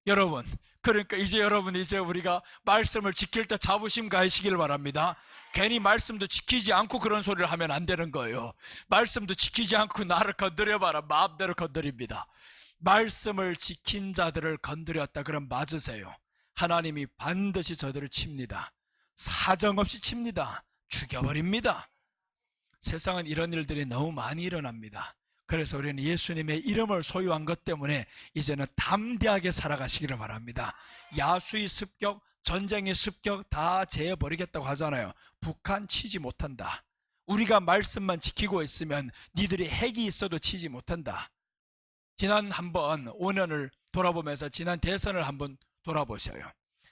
여러분 그러니까 이제 우리가 말씀을 지킬 때 자부심 가지시길 바랍니다. 괜히 말씀도 지키지 않고 그런 소리를 하면 안 되는 거예요. 말씀도 지키지 않고 나를 건드려봐라. 마음대로 건드립니다. 말씀을 지킨 자들을 건드렸다 그럼 맞으세요. 하나님이 반드시 저들을 칩니다. 사정없이 칩니다. 죽여버립니다. 세상은 이런 일들이 너무 많이 일어납니다. 그래서 우리는 예수님의 이름을 소유한 것 때문에 이제는 담대하게 살아가시기를 바랍니다. 야수의 습격, 전쟁의 습격 다 제어버리겠다고 하잖아요. 북한 치지 못한다. 우리가 말씀만 지키고 있으면 니들이 핵이 있어도 치지 못한다. 지난 한번 5년을 돌아보면서 지난 대선을 한번 돌아보셔요.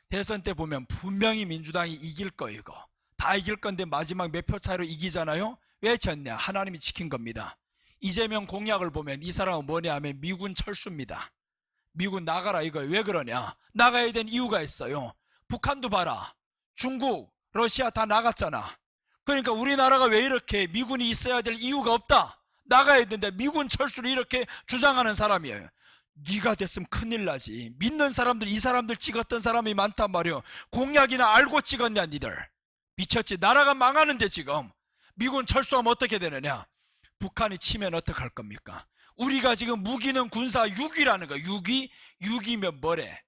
대선 때 보면 분명히 민주당이 이길 거이고 다 이길 건데 마지막 몇 표 차이로 이기잖아요. 왜 졌냐? 하나님이 지킨 겁니다. 이재명 공약을 보면 이 사람은 뭐냐 하면 미군 철수입니다. 미군 나가라 이거예요. 왜 그러냐? 나가야 된 이유가 있어요. 북한도 봐라. 중국, 러시아 다 나갔잖아. 그러니까 우리나라가 왜 이렇게 미군이 있어야 될 이유가 없다. 나가야 되는데 미군 철수를 이렇게 주장하는 사람이에요. 네가 됐으면 큰일 나지. 믿는 사람들, 이 사람들 찍었던 사람이 많단 말이에요. 공약이나 알고 찍었냐 니들. 미쳤지. 나라가 망하는데 지금 미군 철수하면 어떻게 되느냐? 북한이 치면 어떡할 겁니까? 우리가 지금 무기는 군사 6위라는 거야. 6위? 6위면 뭐래?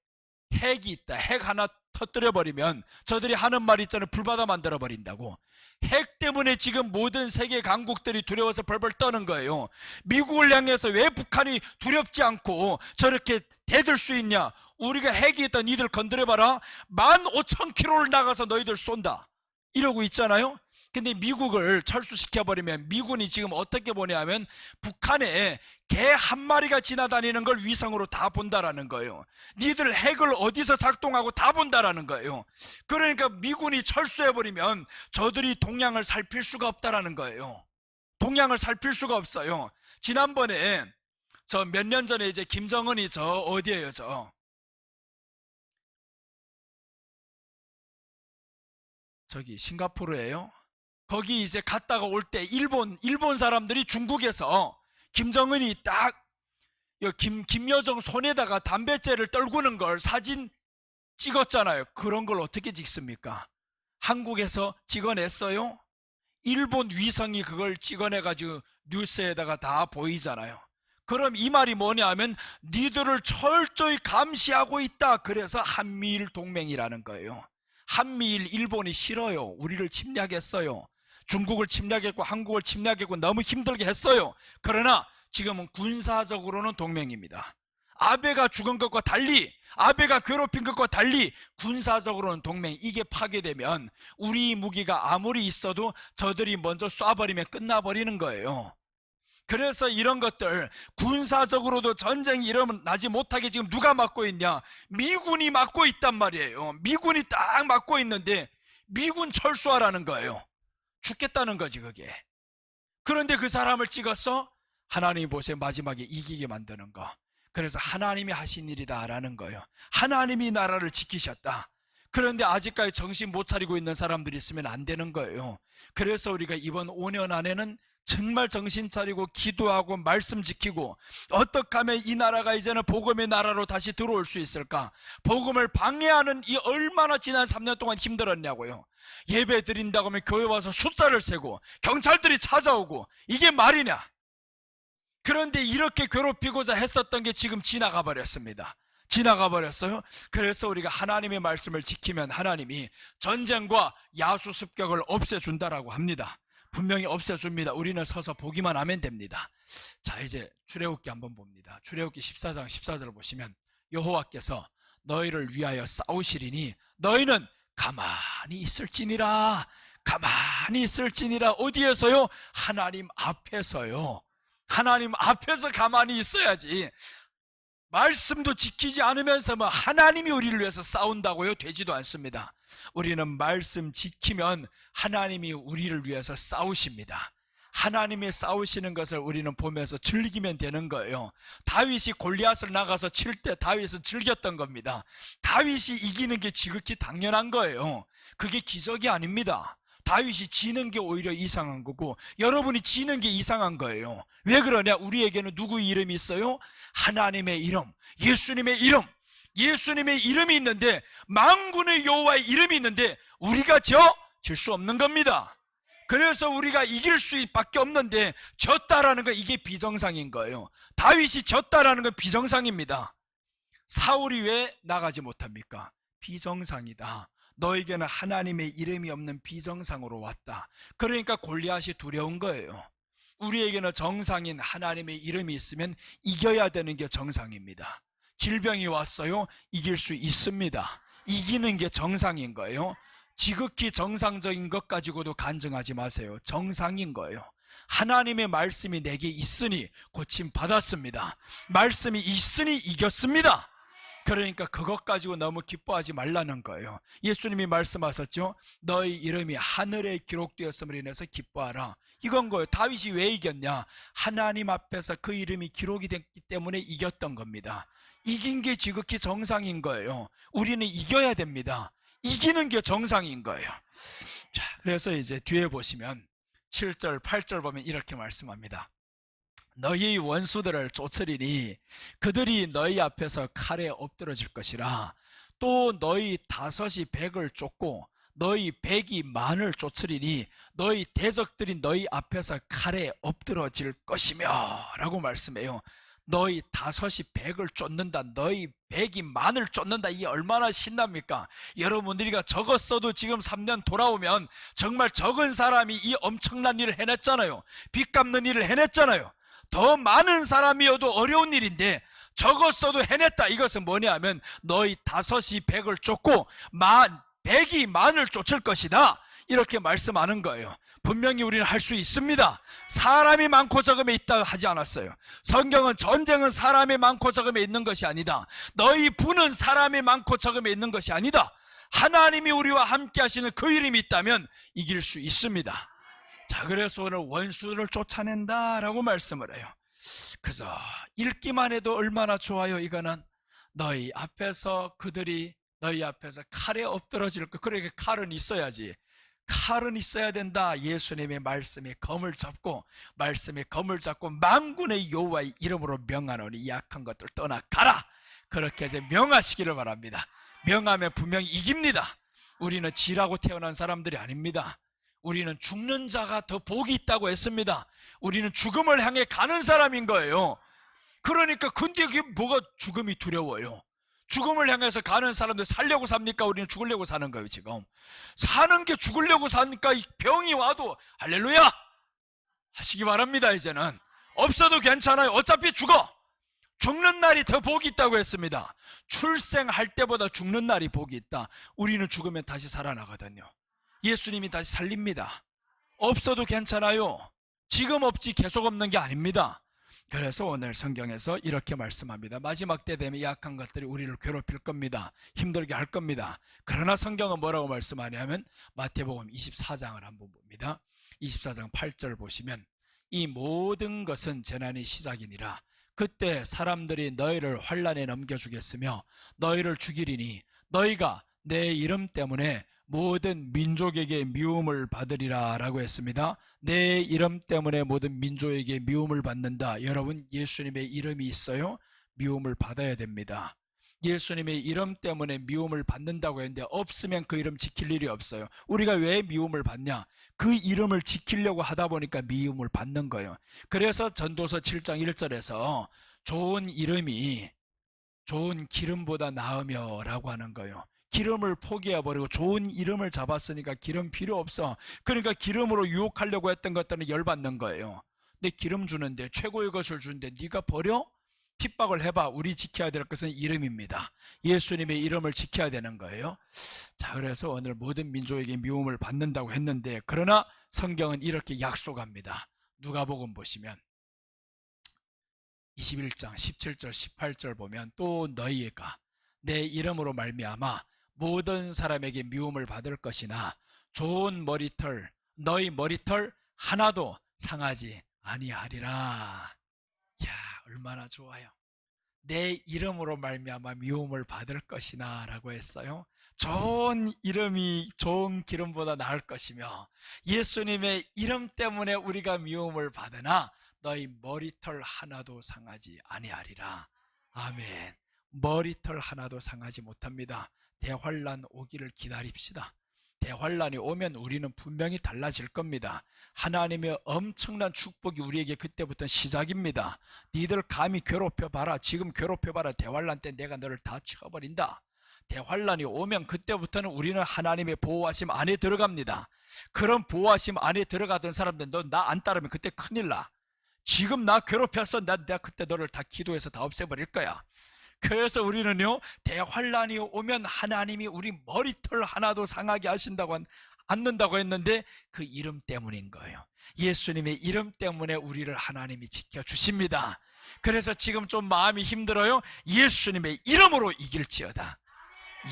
핵이 있다. 핵 하나 터뜨려버리면 저들이 하는 말 있잖아요. 불바다 만들어버린다고. 핵 때문에 지금 모든 세계 강국들이 두려워서 벌벌 떠는 거예요. 미국을 향해서 왜 북한이 두렵지 않고 저렇게 대들 수 있냐? 우리가 핵이 있다. 니들 건드려봐라. 15,000km를 나가서 너희들 쏜다. 이러고 있잖아요. 근데 미국을 철수시켜버리면 미군이 지금 어떻게 보냐면 북한에 개 한 마리가 지나다니는 걸 위성으로 다 본다라는 거예요. 니들 핵을 어디서 작동하고 다 본다라는 거예요. 그러니까 미군이 철수해버리면 저들이 동양을 살필 수가 없다라는 거예요. 동양을 살필 수가 없어요. 지난번에 저 몇 년 전에 이제 김정은이 저 어디에요? 저기 싱가포르예요. 거기 이제 갔다가 올 때 일본 사람들이 중국에서 김정은이 딱 김여정 손에다가 담뱃재를 떨구는 걸 사진 찍었잖아요. 그런 걸 어떻게 찍습니까? 한국에서 찍어냈어요? 일본 위성이 그걸 찍어내가지고 뉴스에다가 다 보이잖아요. 그럼 이 말이 뭐냐면 니들을 철저히 감시하고 있다. 그래서 한미일 동맹이라는 거예요. 한미일 일본이 싫어요. 우리를 침략했어요. 중국을 침략했고 한국을 침략했고 너무 힘들게 했어요. 그러나 지금은 군사적으로는 동맹입니다. 아베가 죽은 것과 달리, 아베가 괴롭힌 것과 달리 군사적으로는 동맹. 이게 파괴되면 우리 무기가 아무리 있어도 저들이 먼저 쏴버리면 끝나버리는 거예요. 그래서 이런 것들 군사적으로도 전쟁이 일어나지 못하게 지금 누가 막고 있냐? 미군이 막고 있단 말이에요. 미군이 딱 막고 있는데 미군 철수하라는 거예요. 죽겠다는 거지 그게. 그런데 그 사람을 찍었어? 하나님이 보세요. 마지막에 이기게 만드는 거. 그래서 하나님이 하신 일이다 라는 거예요. 하나님이 나라를 지키셨다. 그런데 아직까지 정신 못 차리고 있는 사람들이 있으면 안 되는 거예요. 그래서 우리가 이번 5년 안에는 정말 정신 차리고 기도하고 말씀 지키고 어떻게 하면 이 나라가 이제는 복음의 나라로 다시 들어올 수 있을까? 복음을 방해하는 이 얼마나 지난 3년 동안 힘들었냐고요. 예배 드린다고 하면 교회 와서 숫자를 세고 경찰들이 찾아오고 이게 말이냐? 그런데 이렇게 괴롭히고자 했었던 게 지금 지나가 버렸습니다. 지나가 버렸어요. 그래서 우리가 하나님의 말씀을 지키면 하나님이 전쟁과 야수 습격을 없애준다라고 합니다. 분명히 없애줍니다. 우리는 서서 보기만 하면 됩니다. 자, 이제 출애굽기 한번 봅니다. 출애굽기 14장 14절을 보시면 여호와께서 너희를 위하여 싸우시리니 너희는 가만히 있을지니라. 가만히 있을지니라. 어디에서요? 하나님 앞에서요. 하나님 앞에서 가만히 있어야지. 말씀도 지키지 않으면서 뭐 하나님이 우리를 위해서 싸운다고요? 되지도 않습니다. 우리는 말씀 지키면 하나님이 우리를 위해서 싸우십니다. 하나님이 싸우시는 것을 우리는 보면서 즐기면 되는 거예요. 다윗이 골리앗을 나가서 칠 때 다윗은 즐겼던 겁니다. 다윗이 이기는 게 지극히 당연한 거예요. 그게 기적이 아닙니다. 다윗이 지는 게 오히려 이상한 거고 여러분이 지는 게 이상한 거예요. 왜 그러냐? 우리에게는 누구의 이름이 있어요? 하나님의 이름, 예수님의 이름. 예수님의 이름이 있는데 만군의 여호와의 이름이 있는데 우리가 질 수 없는 겁니다. 그래서 우리가 이길 수밖에 없는데 졌다라는 거 이게 비정상인 거예요. 다윗이 졌다라는 건 비정상입니다. 사울이 왜 나가지 못합니까? 비정상이다. 너에게는 하나님의 이름이 없는 비정상으로 왔다. 그러니까 골리앗이 두려운 거예요. 우리에게는 정상인 하나님의 이름이 있으면 이겨야 되는 게 정상입니다. 질병이 왔어요? 이길 수 있습니다. 이기는 게 정상인 거예요. 지극히 정상적인 것 가지고도 간증하지 마세요. 정상인 거예요. 하나님의 말씀이 내게 있으니 고침 받았습니다. 말씀이 있으니 이겼습니다. 그러니까 그것 가지고 너무 기뻐하지 말라는 거예요. 예수님이 말씀하셨죠. 너희 이름이 하늘에 기록되었음을 인해서 기뻐하라. 이건 거예요. 다윗이 왜 이겼냐? 하나님 앞에서 그 이름이 기록이 됐기 때문에 이겼던 겁니다. 이긴 게 지극히 정상인 거예요. 우리는 이겨야 됩니다. 이기는 게 정상인 거예요. 자, 그래서 이제 뒤에 보시면 7절 8절 보면 이렇게 말씀합니다. 너희 원수들을 쫓으리니 그들이 너희 앞에서 칼에 엎드러질 것이라. 또 너희 5이 100을 쫓고 너희 100이 10,000을 쫓으리니 너희 대적들이 너희 앞에서 칼에 엎드러질 것이며 라고 말씀해요. 너희 다섯이 백을 쫓는다, 너희 백이 만을 쫓는다. 이게 얼마나 신납니까? 여러분들이가 적었어도 지금 3년 돌아오면 정말 적은 사람이 이 엄청난 일을 해냈잖아요. 빚 갚는 일을 해냈잖아요. 더 많은 사람이어도 어려운 일인데 적었어도 해냈다. 이것은 뭐냐 하면 너희 다섯이 백을 쫓고 백이 만을 쫓을 것이다, 이렇게 말씀하는 거예요. 분명히 우리는 할 수 있습니다. 사람이 많고 적음에 있다 하지 않았어요. 성경은 전쟁은 사람이 많고 적음에 있는 것이 아니다, 너희 부는 사람이 많고 적음에 있는 것이 아니다, 하나님이 우리와 함께 하시는 그 이름이 있다면 이길 수 있습니다. 자, 그래서 오늘 원수를 쫓아낸다라고 말씀을 해요. 그래서 읽기만 해도 얼마나 좋아요. 이거는 너희 앞에서 그들이 너희 앞에서 칼에 엎드러질 거. 그러니까 칼은 있어야지. 칼은 있어야 된다. 예수님의 말씀에 검을 잡고 만군의 여호와의 이름으로 명하노니 약한 것들 떠나가라. 그렇게 이제 명하시기를 바랍니다. 명하면 분명히 이깁니다. 우리는 지라고 태어난 사람들이 아닙니다. 우리는 죽는 자가 더 복이 있다고 했습니다. 우리는 죽음을 향해 가는 사람인 거예요. 그러니까 근데 그게 뭐가 죽음이 두려워요? 죽음을 향해서 가는 사람들 살려고 삽니까? 우리는 죽으려고 사는 거예요. 지금 사는 게 죽으려고 사니까 병이 와도 할렐루야 하시기 바랍니다. 이제는 없어도 괜찮아요. 어차피 죽는 날이 더 복이 있다고 했습니다. 출생할 때보다 죽는 날이 복이 있다. 우리는 죽으면 다시 살아나거든요. 예수님이 다시 살립니다. 없어도 괜찮아요. 지금 없지 계속 없는 게 아닙니다. 그래서 오늘 성경에서 이렇게 말씀합니다. 마지막 때 되면 약한 것들이 우리를 괴롭힐 겁니다. 힘들게 할 겁니다. 그러나 성경은 뭐라고 말씀하냐면 마태복음 24장을 한번 봅니다. 24장 8절 보시면 이 모든 것은 재난의 시작이니라. 그때 사람들이 너희를 환난에 넘겨주겠으며 너희를 죽이리니 너희가 내 이름 때문에 모든 민족에게 미움을 받으리라 라고 했습니다. 내 이름 때문에 모든 민족에게 미움을 받는다. 여러분, 예수님의 이름이 있어요? 미움을 받아야 됩니다. 예수님의 이름 때문에 미움을 받는다고 했는데 없으면 그 이름 지킬 일이 없어요. 우리가 왜 미움을 받냐? 그 이름을 지키려고 하다 보니까 미움을 받는 거예요. 그래서 전도서 7장 1절에서 좋은 이름이 좋은 기름보다 나으며 라고 하는 거예요. 기름을 포기해버리고 좋은 이름을 잡았으니까 기름 필요 없어. 그러니까 기름으로 유혹하려고 했던 것들은 열받는 거예요. 근데 기름 주는데, 최고의 것을 주는데 네가 버려? 핍박을 해봐. 우리 지켜야 될 것은 이름입니다. 예수님의 이름을 지켜야 되는 거예요. 자, 그래서 오늘 모든 민족에게 미움을 받는다고 했는데, 그러나 성경은 이렇게 약속합니다. 누가복음 보시면 21장 17절 18절 보면 또 너희가 내 이름으로 말미암아 모든 사람에게 미움을 받을 것이나 좋은 머리털 너희 머리털 하나도 상하지 아니하리라. 야, 얼마나 좋아요. 내 이름으로 말미암아 미움을 받을 것이나 라고 했어요. 좋은 이름이 좋은 기름보다 나을 것이며 예수님의 이름 때문에 우리가 미움을 받으나 너희 머리털 하나도 상하지 아니하리라. 아멘. 머리털 하나도 상하지 못합니다. 대환란 오기를 기다립시다. 대환란이 오면 우리는 분명히 달라질 겁니다. 하나님의 엄청난 축복이 우리에게 그때부터 시작입니다. 니들 감히 괴롭혀봐라. 지금 괴롭혀봐라. 대환란 때 내가 너를 다 쳐버린다. 대환란이 오면 그때부터는 우리는 하나님의 보호하심 안에 들어갑니다. 그런 보호하심 안에 들어가던 사람들 너 나 안 따르면 그때 큰일 나. 지금 나 괴롭혔어. 내가 그때 너를 다 기도해서 다 없애버릴 거야. 그래서 우리는요, 대환란이 오면 하나님이 우리 머리털 하나도 상하게 하신다고 않는다고 했는데 그 이름 때문인 거예요. 예수님의 이름 때문에 우리를 하나님이 지켜주십니다. 그래서 지금 좀 마음이 힘들어요. 예수님의 이름으로 이길지어다.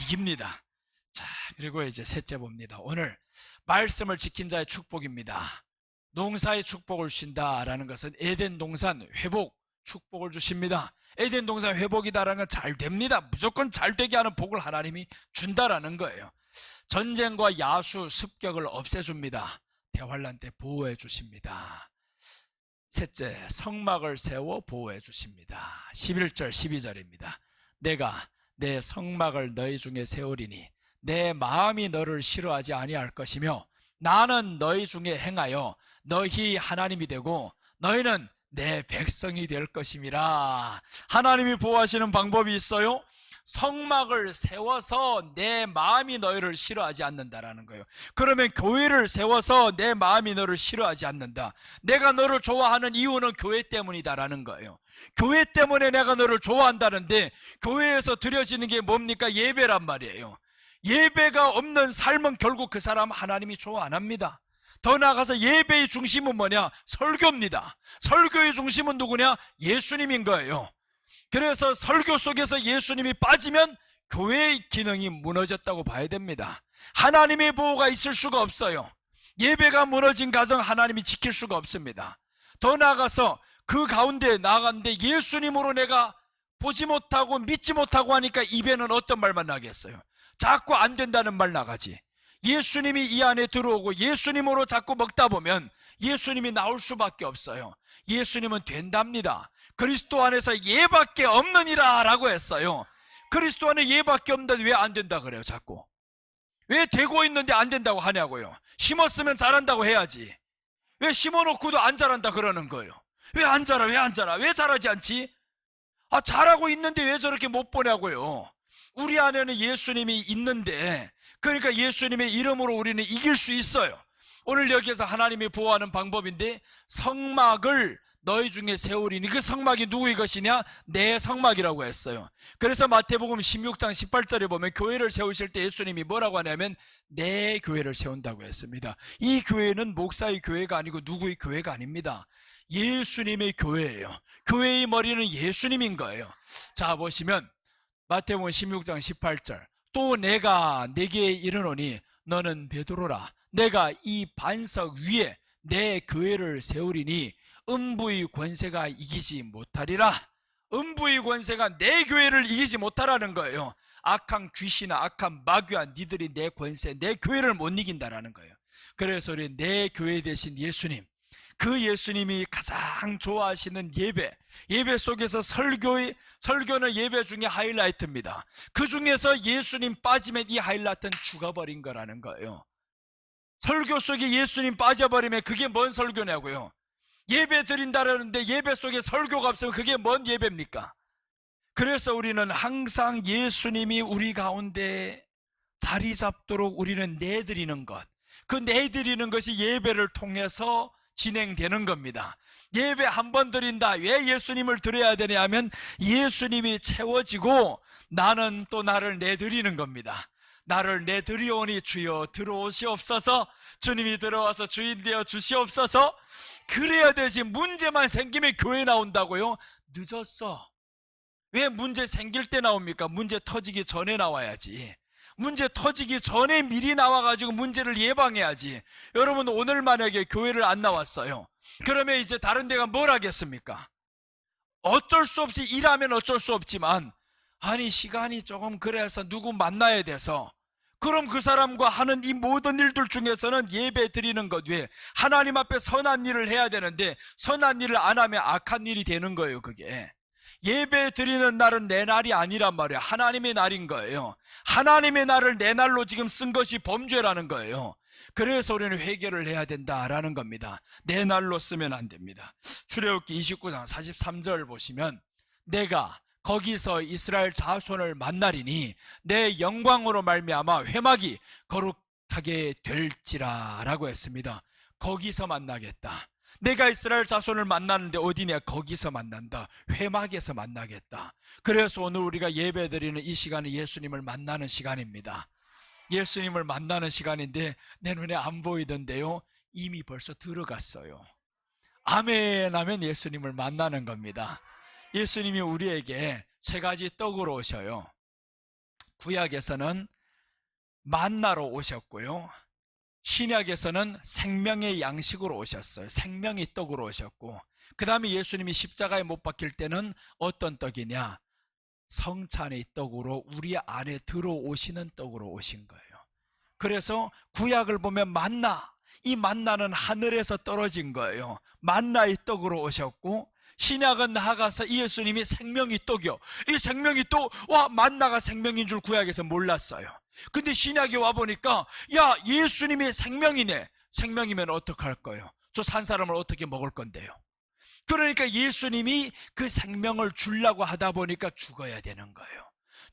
이깁니다. 자, 그리고 이제 셋째 봅니다. 오늘 말씀을 지킨 자의 축복입니다. 농사의 축복을 주신다라는 것은 에덴 동산 회복 축복을 주십니다. 에덴 동산 회복이다라는 건 잘 됩니다. 무조건 잘 되게 하는 복을 하나님이 준다라는 거예요. 전쟁과 야수, 습격을 없애줍니다. 대환란 때 보호해 주십니다. 셋째, 성막을 세워 보호해 주십니다. 11절 12절입니다. 내가 내 성막을 너희 중에 세우리니 내 마음이 너를 싫어하지 아니할 것이며 나는 너희 중에 행하여 너희 하나님이 되고 너희는 내 백성이 될 것임이라. 하나님이 보호하시는 방법이 있어요. 성막을 세워서 내 마음이 너희를 싫어하지 않는다라는 거예요. 그러면 교회를 세워서 내 마음이 너를 싫어하지 않는다. 내가 너를 좋아하는 이유는 교회 때문이다라는 거예요. 교회 때문에 내가 너를 좋아한다는데, 교회에서 드려지는 게 뭡니까? 예배란 말이에요. 예배가 없는 삶은 결국 그 사람 하나님이 좋아 안 합니다. 더 나아가서 예배의 중심은 뭐냐? 설교입니다. 설교의 중심은 누구냐? 예수님인 거예요. 그래서 설교 속에서 예수님이 빠지면 교회의 기능이 무너졌다고 봐야 됩니다. 하나님의 보호가 있을 수가 없어요. 예배가 무너진 가정 하나님이 지킬 수가 없습니다. 더 나아가서 그 가운데 나아갔는데 예수님으로 내가 보지 못하고 믿지 못하고 하니까 입에는 어떤 말만 나겠어요? 자꾸 안 된다는 말 나가지. 예수님이 이 안에 들어오고 예수님으로 자꾸 먹다 보면 예수님이 나올 수밖에 없어요. 예수님은 된답니다. 그리스도 안에서 예밖에 없느니라 라고 했어요. 그리스도 안에 예밖에 없는데 왜 안 된다 그래요? 자꾸 왜 되고 있는데 안 된다고 하냐고요. 심었으면 자란다고 해야지. 왜 심어놓고도 안 자란다 그러는 거예요? 왜 안 자라? 왜 안 자라? 왜 자라지 않지? 잘하고 있는데 왜 저렇게 못 보냐고요. 우리 안에는 예수님이 있는데, 그러니까 예수님의 이름으로 우리는 이길 수 있어요. 오늘 여기에서 하나님이 보호하는 방법인데, 성막을 너희 중에 세우리니, 그 성막이 누구의 것이냐? 내 성막이라고 했어요. 그래서 마태복음 16장 18절에 보면 교회를 세우실 때 예수님이 뭐라고 하냐면 내 교회를 세운다고 했습니다. 이 교회는 목사의 교회가 아니고 누구의 교회가 아닙니다. 예수님의 교회예요. 교회의 머리는 예수님인 거예요. 자, 보시면 마태복음 16장 18절, 또 내가 네게 이르노니 너는 베드로라. 내가 이 반석 위에 내 교회를 세우리니 음부의 권세가 이기지 못하리라. 음부의 권세가 내 교회를 이기지 못하라는 거예요. 악한 귀신아 악한 마귀야, 니들이 내 권세, 내 교회를 못 이긴다라는 거예요. 그래서 우리 내 교회 대신 예수님, 그 예수님이 가장 좋아하시는 예배 속에서 설교는 예배 중에 하이라이트입니다. 그 중에서 예수님 빠지면 이 하이라이트는 죽어버린 거라는 거예요. 설교 속에 예수님 빠져버리면 그게 뭔 설교냐고요. 예배 드린다라는데 예배 속에 설교가 없으면 그게 뭔 예배입니까? 그래서 우리는 항상 예수님이 우리 가운데 자리 잡도록 우리는 내드리는 것, 그 내드리는 것이 예배를 통해서 진행되는 겁니다. 예배 한 번 드린다. 왜 예수님을 드려야 되냐 하면 예수님이 채워지고 나는 또 나를 내드리는 겁니다. 나를 내드리오니 주여 들어오시옵소서. 주님이 들어와서 주인 되어 주시옵소서. 그래야 되지. 문제만 생기면 교회 나온다고요? 늦었어. 왜 문제 생길 때 나옵니까? 문제 터지기 전에 나와야지. 문제 터지기 전에 미리 나와가지고 문제를 예방해야지. 여러분, 오늘 만약에 교회를 안 나왔어요. 그러면 이제 다른 데가 뭘 하겠습니까? 어쩔 수 없이 일하면 어쩔 수 없지만, 아니 시간이 조금 그래서 누구 만나야 돼서, 그럼 그 사람과 하는 이 모든 일들 중에서는 예배 드리는 것 외에 하나님 앞에 선한 일을 해야 되는데 선한 일을 안 하면 악한 일이 되는 거예요. 그게 예배 드리는 날은 내 날이 아니란 말이에요. 하나님의 날인 거예요. 하나님의 날을 내 날로 지금 쓴 것이 범죄라는 거예요. 그래서 우리는 회개를 해야 된다라는 겁니다. 내 날로 쓰면 안 됩니다. 출애굽기 29장 43절 보시면 내가 거기서 이스라엘 자손을 만나리니 내 영광으로 말미암아 회막이 거룩하게 될지라 라고 했습니다. 거기서 만나겠다. 내가 이스라엘 자손을 만나는데 어디냐? 거기서 만난다. 회막에서 만나겠다. 그래서 오늘 우리가 예배드리는 이 시간은 예수님을 만나는 시간입니다. 예수님을 만나는 시간인데 내 눈에 안 보이던데요, 이미 벌써 들어갔어요. 아멘 하면 예수님을 만나는 겁니다. 예수님이 우리에게 세 가지 떡으로 오셔요. 구약에서는 만나로 오셨고요, 신약에서는 생명의 양식으로 오셨어요. 생명의 떡으로 오셨고, 그 다음에 예수님이 십자가에 못 박힐 때는 어떤 떡이냐? 성찬의 떡으로 우리 안에 들어오시는 떡으로 오신 거예요. 그래서 구약을 보면 만나, 이 만나는 하늘에서 떨어진 거예요. 만나의 떡으로 오셨고, 신약은 나아가서 이 예수님이 생명의 떡이요, 이 생명의 떡, 와, 만나가 생명인 줄 구약에서 몰랐어요. 근데 신약에 와보니까 야, 예수님이 생명이네. 생명이면 어떡할 거예요? 저 산 사람을 어떻게 먹을 건데요? 그러니까 예수님이 그 생명을 주려고 하다 보니까 죽어야 되는 거예요.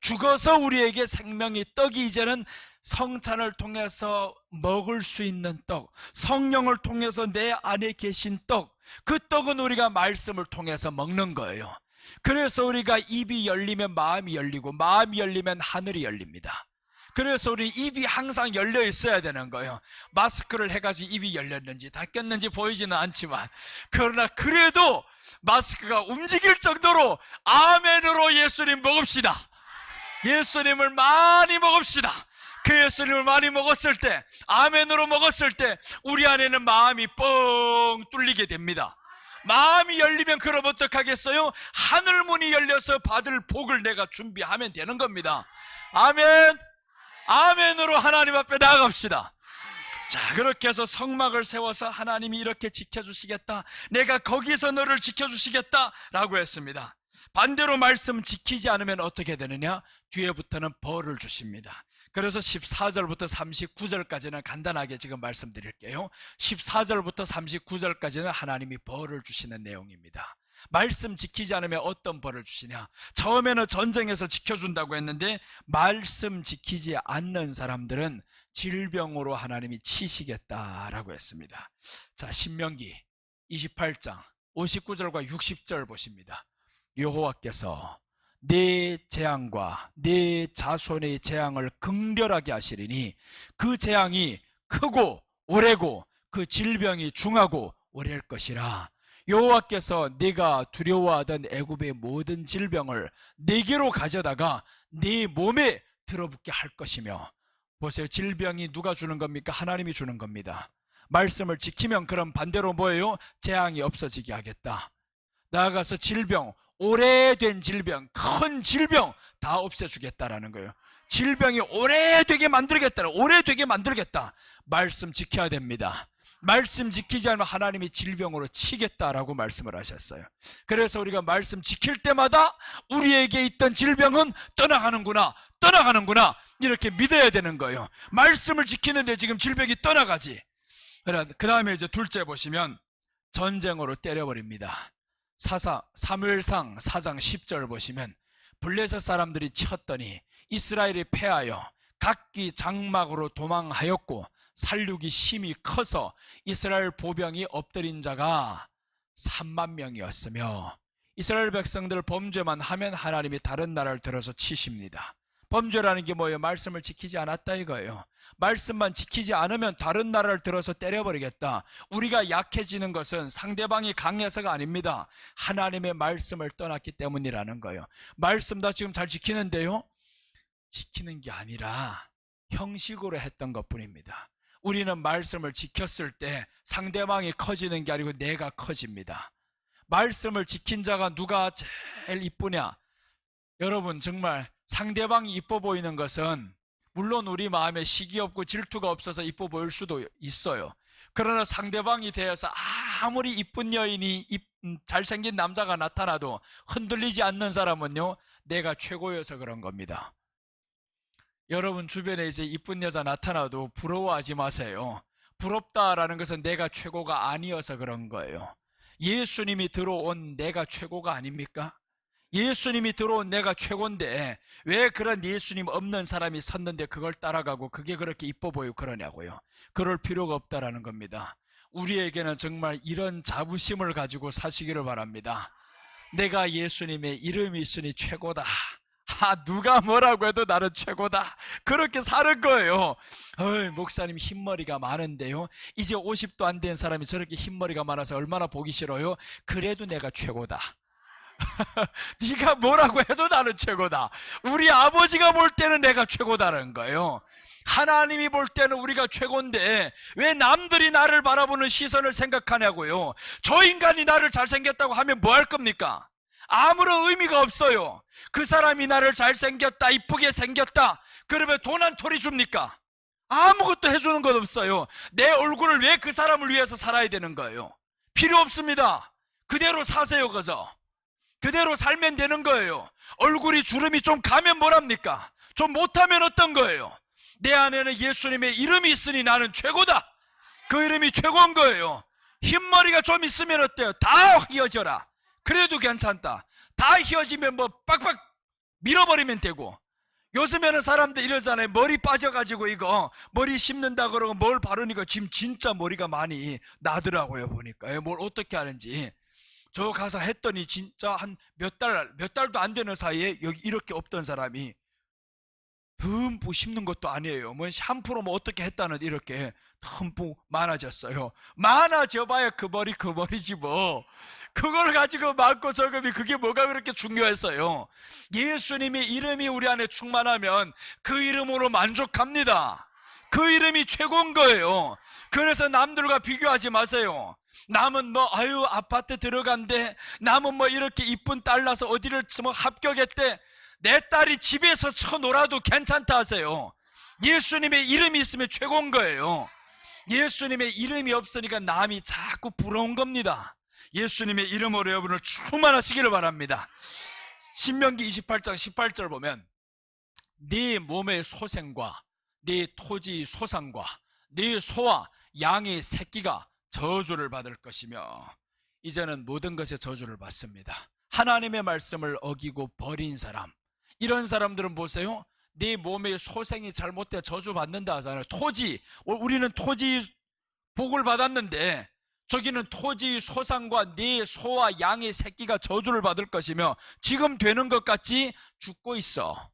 죽어서 우리에게 생명의 떡이 이제는 성찬을 통해서 먹을 수 있는 떡, 성령을 통해서 내 안에 계신 떡, 그 떡은 우리가 말씀을 통해서 먹는 거예요. 그래서 우리가 입이 열리면 마음이 열리고 마음이 열리면 하늘이 열립니다. 그래서 우리 입이 항상 열려 있어야 되는 거예요. 마스크를 해가지고 입이 열렸는지 닫혔는지 보이지는 않지만, 그러나 그래도 마스크가 움직일 정도로 아멘으로 예수님 먹읍시다. 예수님을 많이 먹읍시다. 그 예수님을 많이 먹었을 때, 아멘으로 먹었을 때 우리 안에는 마음이 뻥 뚫리게 됩니다. 마음이 열리면 그럼 어떡하겠어요? 하늘문이 열려서 받을 복을 내가 준비하면 되는 겁니다. 아멘. 아멘으로 하나님 앞에 나아갑시다. 자, 그렇게 해서 성막을 세워서 하나님이 이렇게 지켜주시겠다, 내가 거기서 너를 지켜주시겠다 라고 했습니다. 반대로 말씀 지키지 않으면 어떻게 되느냐? 뒤에부터는 벌을 주십니다. 그래서 14절부터 39절까지는 간단하게 지금 말씀드릴게요. 14절부터 39절까지는 하나님이 벌을 주시는 내용입니다. 말씀 지키지 않으면 어떤 벌을 주시냐? 처음에는 전쟁에서 지켜준다고 했는데, 말씀 지키지 않는 사람들은 질병으로 하나님이 치시겠다라고 했습니다. 자, 신명기 28장 59절과 60절 보십니다. 여호와께서 내 재앙과 내 자손의 재앙을 극렬하게 하시리니 그 재앙이 크고 오래고 그 질병이 중하고 오래일 것이라. 여호와께서 네가 두려워하던 애굽의 모든 질병을 네게로 가져다가 네 몸에 들어붙게 할 것이며. 보세요, 질병이 누가 주는 겁니까? 하나님이 주는 겁니다. 말씀을 지키면 그럼 반대로 뭐예요? 재앙이 없어지게 하겠다. 나아가서 질병, 오래된 질병, 큰 질병 다 없애주겠다라는 거예요. 질병이 오래되게 만들겠다, 오래되게 만들겠다. 말씀 지켜야 됩니다. 말씀 지키지 않으면 하나님이 질병으로 치겠다라고 말씀을 하셨어요. 그래서 우리가 말씀 지킬 때마다 우리에게 있던 질병은 떠나가는구나, 떠나가는구나, 이렇게 믿어야 되는 거예요. 말씀을 지키는데 지금 질병이 떠나가지. 그 다음에 이제 둘째 보시면 전쟁으로 때려버립니다. 사무엘상 4장 10절 보시면 블레셋 사람들이 쳤더니 이스라엘이 패하여 각기 장막으로 도망하였고 살육이 심히 커서 이스라엘 보병이 엎드린 자가 3만 명이었으며, 이스라엘 백성들 범죄만 하면 하나님이 다른 나라를 들어서 치십니다. 범죄라는 게 뭐예요? 말씀을 지키지 않았다 이거예요. 말씀만 지키지 않으면 다른 나라를 들어서 때려버리겠다. 우리가 약해지는 것은 상대방이 강해서가 아닙니다. 하나님의 말씀을 떠났기 때문이라는 거예요. 말씀 다 지금 잘 지키는데요, 지키는 게 아니라 형식으로 했던 것뿐입니다. 우리는 말씀을 지켰을 때 상대방이 커지는 게 아니고 내가 커집니다. 말씀을 지킨 자가 누가 제일 이쁘냐? 여러분, 정말 상대방이 이뻐 보이는 것은 물론 우리 마음에 시기 없고 질투가 없어서 이뻐 보일 수도 있어요. 그러나 상대방이 대해서 아무리 이쁜 여인이 잘생긴 남자가 나타나도 흔들리지 않는 사람은요, 내가 최고여서 그런 겁니다. 여러분 주변에 이제 이쁜 여자 나타나도 부러워하지 마세요. 부럽다라는 것은 내가 최고가 아니어서 그런 거예요. 예수님이 들어온 내가 최고가 아닙니까? 예수님이 들어온 내가 최고인데 왜 그런 예수님 없는 사람이 섰는데 그걸 따라가고 그게 그렇게 이뻐 보이고 그러냐고요. 그럴 필요가 없다라는 겁니다. 우리에게는 정말 이런 자부심을 가지고 사시기를 바랍니다. 내가 예수님의 이름이 있으니 최고다. 누가 뭐라고 해도 나는 최고다. 그렇게 사는 거예요. 목사님 흰머리가 많은데요, 이제 50도 안 된 사람이 저렇게 흰머리가 많아서 얼마나 보기 싫어요. 그래도 내가 최고다. 네가 뭐라고 해도 나는 최고다. 우리 아버지가 볼 때는 내가 최고다라는 거예요. 하나님이 볼 때는 우리가 최고인데 왜 남들이 나를 바라보는 시선을 생각하냐고요. 저 인간이 나를 잘생겼다고 하면 뭐 할 겁니까? 아무런 의미가 없어요. 그 사람이 나를 잘생겼다, 이쁘게 생겼다, 그러면 돈 한 톨이 줍니까? 아무것도 해주는 것 없어요. 내 얼굴을 왜 그 사람을 위해서 살아야 되는 거예요? 필요 없습니다. 그대로 사세요. 그대로 살면 되는 거예요. 얼굴이 주름이 좀 가면 뭐랍니까? 좀 못하면 어떤 거예요? 내 안에는 예수님의 이름이 있으니 나는 최고다. 그 이름이 최고인 거예요. 흰머리가 좀 있으면 어때요? 다 휘어져라. 그래도 괜찮다. 다 휘어지면 뭐 빡빡 밀어버리면 되고. 요즘에는 사람들 이러잖아요. 머리 빠져가지고 이거 머리 심는다 그러고 뭘 바르니까 지금 진짜 머리가 많이 나더라고요. 보니까 뭘 어떻게 하는지. 저 가서 했더니 진짜 한 몇 달도 안 되는 사이에 여기 이렇게 없던 사람이 듬뿍 심는 것도 아니에요. 뭐 샴푸로 뭐 어떻게 했다는 이렇게 듬뿍 많아졌어요. 많아져 봐야 그 머리지 뭐. 그걸 가지고 많고 적음이 그게 뭐가 그렇게 중요했어요. 예수님의 이름이 우리 안에 충만하면 그 이름으로 만족합니다. 그 이름이 최고인 거예요. 그래서 남들과 비교하지 마세요. 남은 뭐 아파트 들어간대, 남은 뭐 이렇게 이쁜 딸 나서 어디를 뭐 합격했대. 내 딸이 집에서 쳐놀아도 괜찮다 하세요. 예수님의 이름이 있으면 최고인 거예요. 예수님의 이름이 없으니까 남이 자꾸 부러운 겁니다. 예수님의 이름으로 여러분을 충만하시기를 바랍니다. 신명기 28장 18절 보면 네 몸의 소생과 네 토지 소산과 네 소와 양의 새끼가 저주를 받을 것이며, 이제는 모든 것에 저주를 받습니다. 하나님의 말씀을 어기고 버린 사람, 이런 사람들은 보세요. 네 몸의 소생이 잘못돼 저주받는다 하잖아요. 토지, 우리는 토지 복을 받았는데 저기는 토지 소산과 네 소와 양의 새끼가 저주를 받을 것이며, 지금 되는 것 같지? 죽고 있어.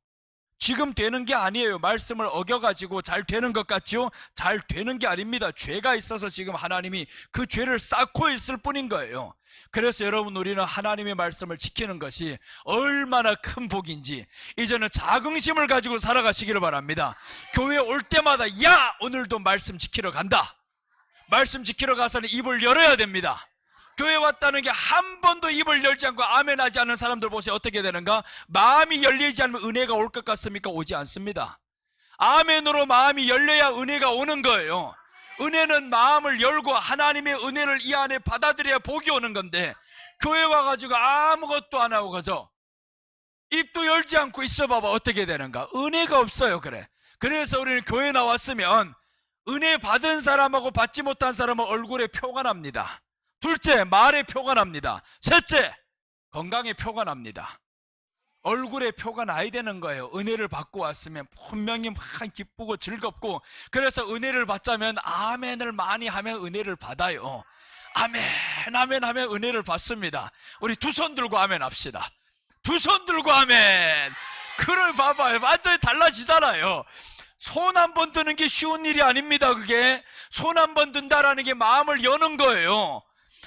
지금 되는 게 아니에요. 말씀을 어겨가지고 잘 되는 것 같죠? 잘 되는 게 아닙니다. 죄가 있어서 지금 하나님이 그 죄를 쌓고 있을 뿐인 거예요. 그래서 여러분, 우리는 하나님의 말씀을 지키는 것이 얼마나 큰 복인지 이제는 자긍심을 가지고 살아가시기를 바랍니다. 교회 올 때마다 야, 오늘도 말씀 지키러 간다. 말씀 지키러 가서는 입을 열어야 됩니다. 교회 왔다는 게 한 번도 입을 열지 않고 아멘하지 않는 사람들 보세요. 어떻게 되는가? 마음이 열리지 않으면 은혜가 올 것 같습니까? 오지 않습니다. 아멘으로 마음이 열려야 은혜가 오는 거예요. 은혜는 마음을 열고 하나님의 은혜를 이 안에 받아들여야 복이 오는 건데, 교회 와가지고 아무것도 안 하고 가서 입도 열지 않고 있어 봐봐. 어떻게 되는가? 은혜가 없어요. 그래서 우리는 교회 나왔으면 은혜 받은 사람하고 받지 못한 사람은 얼굴에 표가 납니다. 둘째, 말에 표가 납니다. 셋째, 건강에 표가 납니다. 얼굴에 표가 나야 되는 거예요. 은혜를 받고 왔으면 분명히 막 기쁘고 즐겁고, 그래서 은혜를 받자면 아멘을 많이 하면 은혜를 받아요. 아멘, 아멘 하면 은혜를 받습니다. 우리 두 손 들고 아멘 합시다. 두 손 들고 아멘. 그걸 봐봐요. 완전히 달라지잖아요. 손 한 번 드는 게 쉬운 일이 아닙니다. 그게 손 한 번 든다라는 게 마음을 여는 거예요.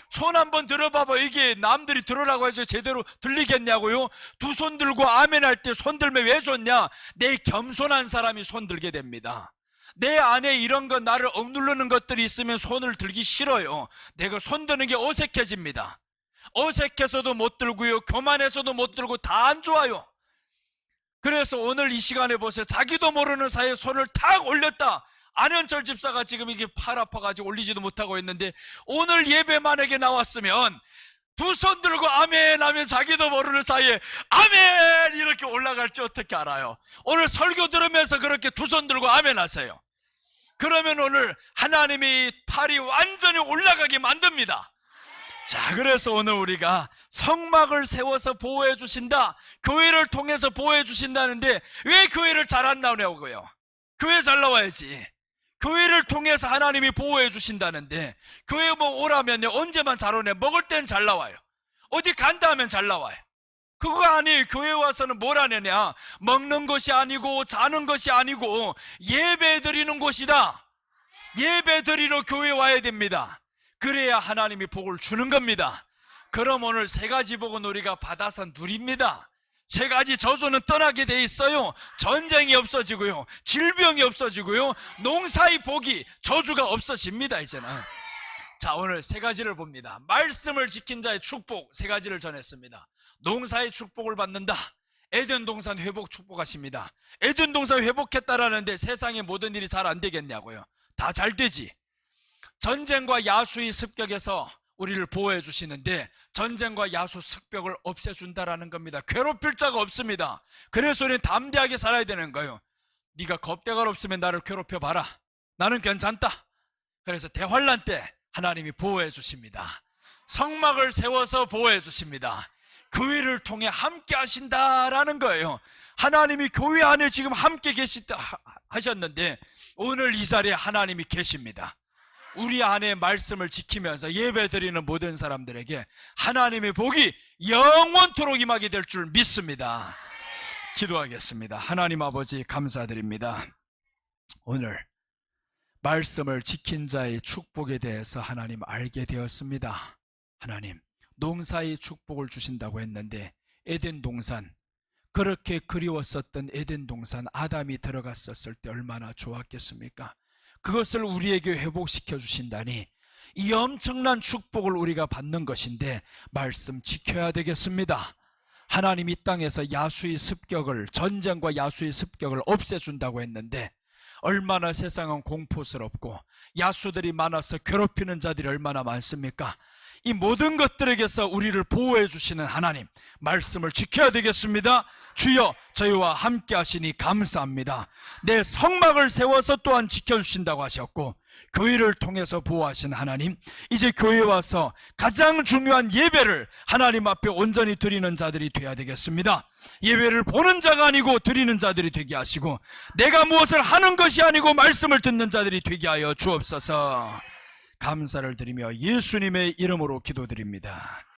손 한번 들어봐봐. 이게 남들이 들으라고 해서 제대로 들리겠냐고요? 두 손 들고 아멘 할 때 손 들면 왜 좋냐? 내 겸손한 사람이 손 들게 됩니다. 내 안에 이런 거 나를 억누르는 것들이 있으면 손을 들기 싫어요. 내가 손 드는 게 어색해집니다. 어색해서도 못 들고요, 교만해서도 못 들고 다 안 좋아요. 그래서 오늘 이 시간에 보세요. 자기도 모르는 사이에 손을 탁 올렸다. 안현철 집사가 지금 이게 팔 아파가지고 올리지도 못하고 있는데, 오늘 예배 만약에 나왔으면 두 손 들고 아멘 하면 자기도 모르는 사이에 아멘 이렇게 올라갈지 어떻게 알아요? 오늘 설교 들으면서 그렇게 두 손 들고 아멘 하세요. 그러면 오늘 하나님이 팔이 완전히 올라가게 만듭니다. 자, 그래서 오늘 우리가 성막을 세워서 보호해 주신다, 교회를 통해서 보호해 주신다는데 왜 교회를 잘 안 나오냐고요? 교회 잘 나와야지. 교회를 통해서 하나님이 보호해 주신다는데, 교회 뭐 오라면요, 언제만 잘 오네. 먹을 땐 잘 나와요. 어디 간다 하면 잘 나와요. 그거 아니에요. 교회 와서는 뭘 하느냐? 먹는 것이 아니고 자는 것이 아니고 예배 드리는 곳이다. 예배 드리러 교회 와야 됩니다. 그래야 하나님이 복을 주는 겁니다. 그럼 오늘 세 가지 복은 우리가 받아서 누립니다. 세 가지 저주는 떠나게 돼 있어요. 전쟁이 없어지고요, 질병이 없어지고요, 농사의 복이, 저주가 없어집니다. 이제는. 자, 오늘 세 가지를 봅니다. 말씀을 지킨 자의 축복 세 가지를 전했습니다. 농사의 축복을 받는다. 에덴 동산 회복 축복하십니다. 에덴 동산 회복했다라는데 세상의 모든 일이 잘 안 되겠냐고요? 다 잘 되지. 전쟁과 야수의 습격에서 우리를 보호해 주시는데, 전쟁과 야수 습격을 없애준다라는 겁니다. 괴롭힐 자가 없습니다. 그래서 우리는 담대하게 살아야 되는 거예요. 네가 겁대가 없으면 나를 괴롭혀봐라. 나는 괜찮다. 그래서 대환란 때 하나님이 보호해 주십니다. 성막을 세워서 보호해 주십니다. 교회를 통해 함께 하신다라는 거예요. 하나님이 교회 안에 지금 함께 계시다 하셨는데 오늘 이 자리에 하나님이 계십니다. 우리 안에 말씀을 지키면서 예배드리는 모든 사람들에게 하나님의 복이 영원토록 임하게 될 줄 믿습니다. 기도하겠습니다. 하나님 아버지 감사드립니다. 오늘 말씀을 지킨 자의 축복에 대해서 하나님 알게 되었습니다. 하나님, 농사의 축복을 주신다고 했는데 에덴 동산, 그렇게 그리웠었던 에덴 동산, 아담이 들어갔었을 때 얼마나 좋았겠습니까? 그것을 우리에게 회복시켜 주신다니 이 엄청난 축복을 우리가 받는 것인데 말씀 지켜야 되겠습니다. 하나님 이 땅에서 야수의 습격을, 전쟁과 야수의 습격을 없애준다고 했는데 얼마나 세상은 공포스럽고 야수들이 많아서 괴롭히는 자들이 얼마나 많습니까? 이 모든 것들에게서 우리를 보호해 주시는 하나님 말씀을 지켜야 되겠습니다. 주여 저희와 함께 하시니 감사합니다. 내 성막을 세워서 또한 지켜주신다고 하셨고 교회를 통해서 보호하신 하나님, 이제 교회에 와서 가장 중요한 예배를 하나님 앞에 온전히 드리는 자들이 되어야 되겠습니다. 예배를 보는 자가 아니고 드리는 자들이 되게 하시고 내가 무엇을 하는 것이 아니고 말씀을 듣는 자들이 되게 하여 주옵소서. 감사를 드리며 예수님의 이름으로 기도드립니다.